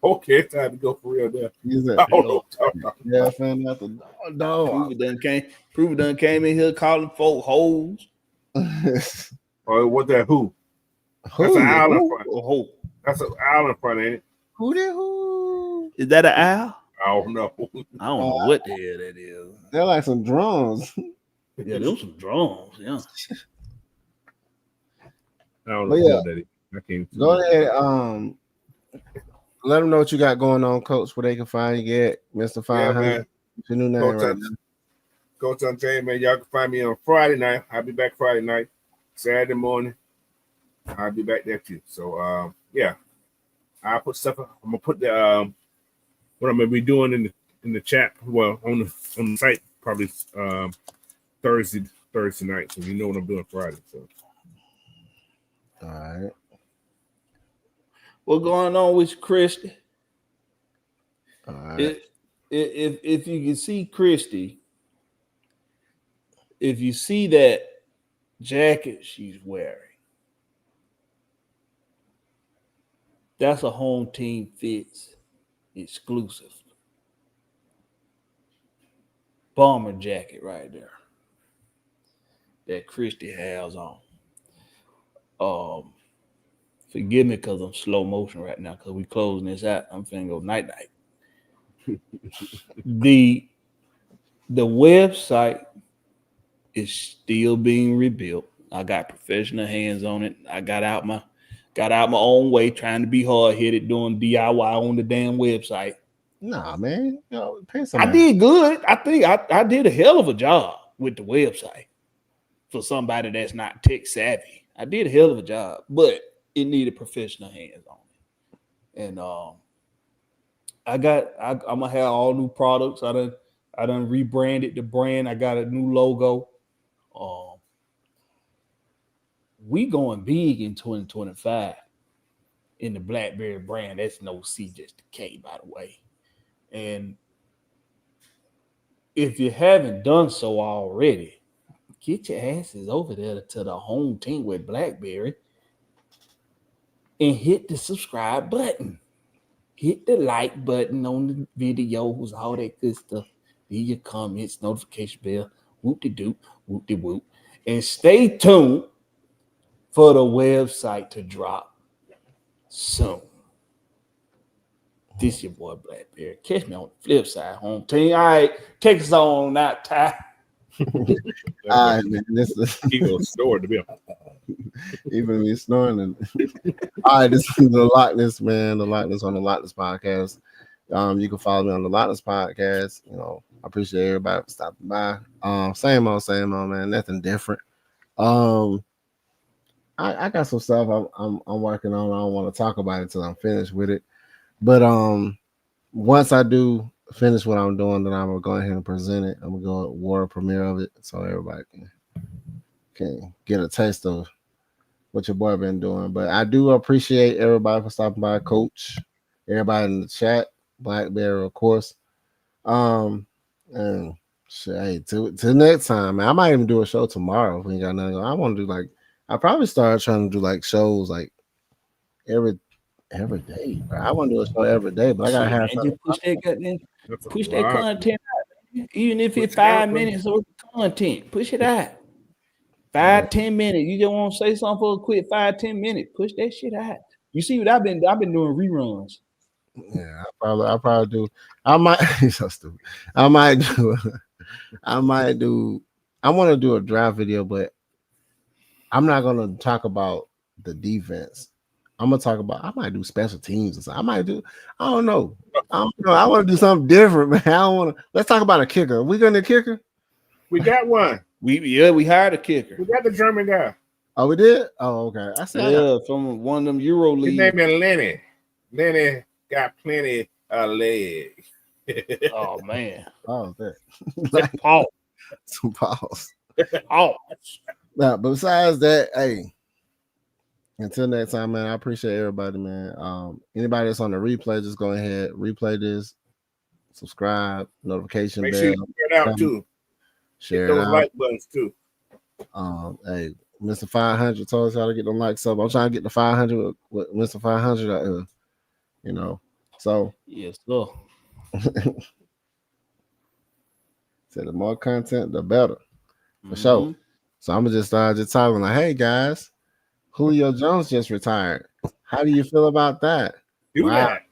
Okay, it's time to go for real there. Yeah, found out the dog. Prove done came in here calling folk hoes. Or what that who? That's an owl in front. That's an owl in front, ain't it? Who? Is that an owl? I don't know. I don't know what the hell that is. They're like some drums. Yeah, those some drums. Yeah. I don't know what that is. I can't. Go ahead. Let them know what you got going on, Coach. Where they can find you at, Mr. 500. Your new name right now. Coach James, man. Y'all can find me on Friday night. I'll be back Friday night. Saturday morning, I'll be back there too. So yeah, I'll put stuff. I'm gonna put the what I'm gonna be doing in the chat. Well, on the site probably Thursday night. So you know what I'm doing Friday. So all right. What going on with Christy? All right. If you can see Christy, if you see that jacket she's wearing, that's a home team fits exclusive bomber jacket right there that Christy has on. Forgive me because I'm slow motion right now because we closing this out. I'm finna go night. The website is still being rebuilt. I got professional hands on it. I got out my own way, trying to be hard headed, doing DIY on the damn website. Nah, man, pay I did good. I think I did a hell of a job with the website for somebody that's not tech savvy. I did a hell of a job, but it needed professional hands on it. And I'm gonna have all new products. I done rebranded the brand. I got a new logo. We going big in 2025 in the BlackBerry brand. That's no C, just a K, by the way. And if you haven't done so already, get your asses over there to the home team with BlackBerry and hit the subscribe button. Hit the like button on the videos, all that good stuff. Leave your comments, notification bell, whoop-de-doop, whoop-de-whoop. And stay tuned for the website to drop soon. This your boy BlackBerry. Catch me on the flip side, home team. All right, take us on out, Ty. All right, man. This is he gonna snore to be even me snoring. All right, this is the Lochness, man. The Lochness on the Lochness Podcast. You can follow me on the Lochness Podcast. You know, I appreciate everybody for stopping by. Same old, man. Nothing different. I got some stuff I'm working on. I don't want to talk about it until I'm finished with it. But once I do finish what I'm doing, then I'm gonna go ahead and present it. I'm gonna go world premiere of it so everybody can get a taste of what your boy been doing. But I do appreciate everybody for stopping by, Coach, everybody in the chat. Blackberry, of course. And shit, hey, till next time, man. I might even do a show tomorrow if we ain't got nothing. I want to do like I probably start trying to do like shows like every day, bro. I want to do a show every day, but I gotta have just push that lot. content out. Even if it's 5 minutes of content, push it out. 5-10 minutes. You just want to say something for a quick 5-10 minutes. Push that shit out. You see what I've been doing reruns. Yeah, I probably do. I might so stupid. I might do. I want to do a draft video, but I'm not gonna talk about the defense. I'm gonna talk about. I might do special teams or something. I don't know. I want to do something different, man. I don't want to. Let's talk about a kicker. We gonna kicker? We got one. We hired a kicker. We got the German guy. Oh, we did. Oh, okay. I said from one of them Euro leagues. His name is Lenny. Lenny got plenty of legs. Oh man. Oh, that. Pause. Some pause. Pause. Now, besides that, hey. Until next time, man. I appreciate everybody, man. Anybody that's on the replay, just go ahead, replay this, subscribe, notification Make bell. sure you share it out too. Share those it out. like buttons too. Hey, Mr. 500 told us how to get them likes up. I'm trying to get the 500 with Mr. 500 out here. You know, so yes, sir. So the more content, the better, for sure. So I'm gonna just start just talking like, hey guys, Julio Jones just retired. How do you feel about that? Do that.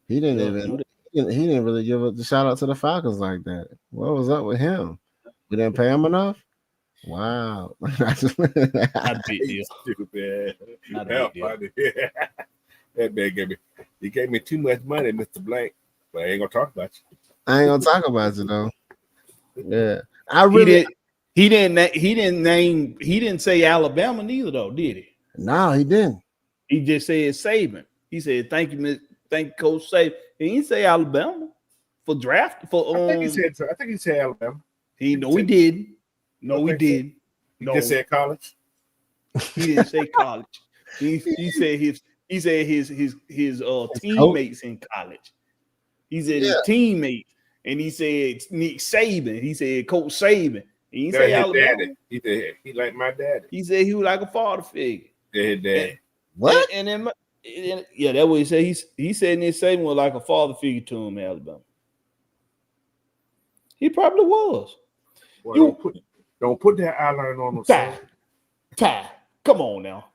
He didn't really give the shout out to the Falcons like that. What was up with him? We didn't pay him enough. Wow. Not a big deal. Stupid. Not a big deal. That man gave me too much money, Mr. Blank. But I ain't gonna talk about you. I ain't gonna talk about you though. Yeah, He didn't say Alabama neither though, did he? No, he didn't. He just said Saban. He said thank you, Coach Saban. He didn't say Alabama for draft for. I think he said Alabama. He didn't. No, he didn't. He just said college. He didn't say college. He said his teammates in college. He said his teammates, and he said Nick Saban. He said Coach Saban. He didn't say Alabama. Daddy. He said he like my daddy. He said he was like a father figure. His dad. What? And then that's what he said. He said Nick Saban was like a father figure to him in Alabama. He probably was. Well, don't put that eyeliner on him. Ty. Come on now.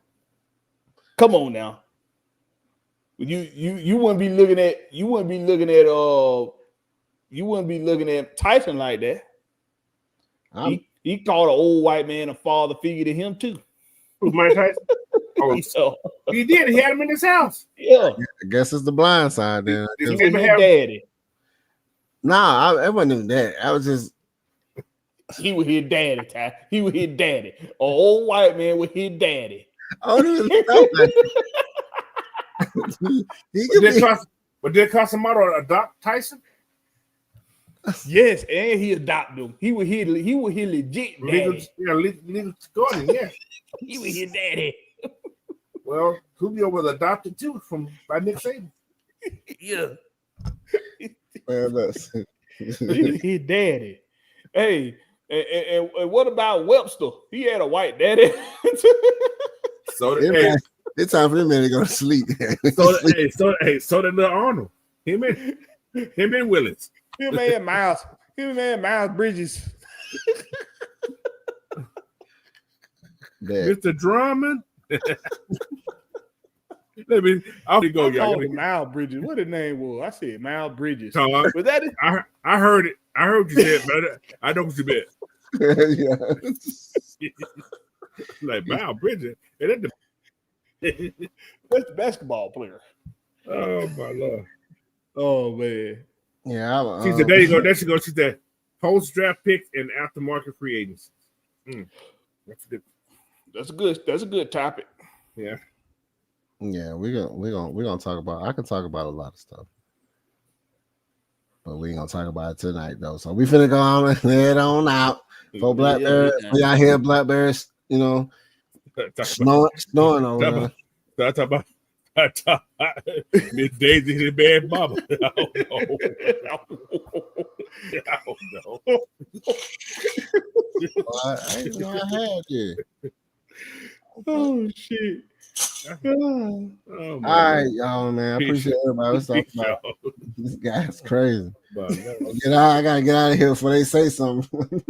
You wouldn't be looking at Tyson like that. He called an old white man a father figure to him too. Who's Mike Tyson? Oh, he did. He had him in his house. Yeah. I guess it's the blind side then. He was his daddy. Nah, I wasn't even that. I was just. He was his daddy, Ty. He was his daddy. An old white man with his daddy. Oh, But did Casamaro adopt Tyson? Yes, and he adopted him. He was his legit daddy. Legal Gordon, yeah. He was his daddy. Well, Julio was adopted too by Nick Saban. Yeah. Man, He was his daddy. Hey, and what about Webster? He had a white daddy. So it's time for him to go to sleep. So did little Arnold. Him and Willis. Him and Miles Bridges. Mr. Drummond. I'll go, y'all. Miles Bridges. What his name was? I said Miles Bridges. So, was that it? I heard it. I heard you said, but I know what you meant. Yeah. Like Miles Bridges. That's the basketball player. Oh my Lord. Oh man. Yeah. See, there you go. There you go. She's that post-draft picks and aftermarket free agents. That's a good topic. Yeah. Yeah, we're gonna talk about. I can talk about a lot of stuff, but we ain't gonna talk about it tonight though. So we finna go on and head on out for Blackberry. We out here, Blackberries. You know, snoring over there. So I talk Miss Daisy and Bad Mama. I don't know. I didn't know I had you. Oh shit. Oh, All right, y'all, man. I Peace. appreciate everybody. Let's talk Peace, about y'all. this guy's crazy. But, I gotta get out of here before they say something.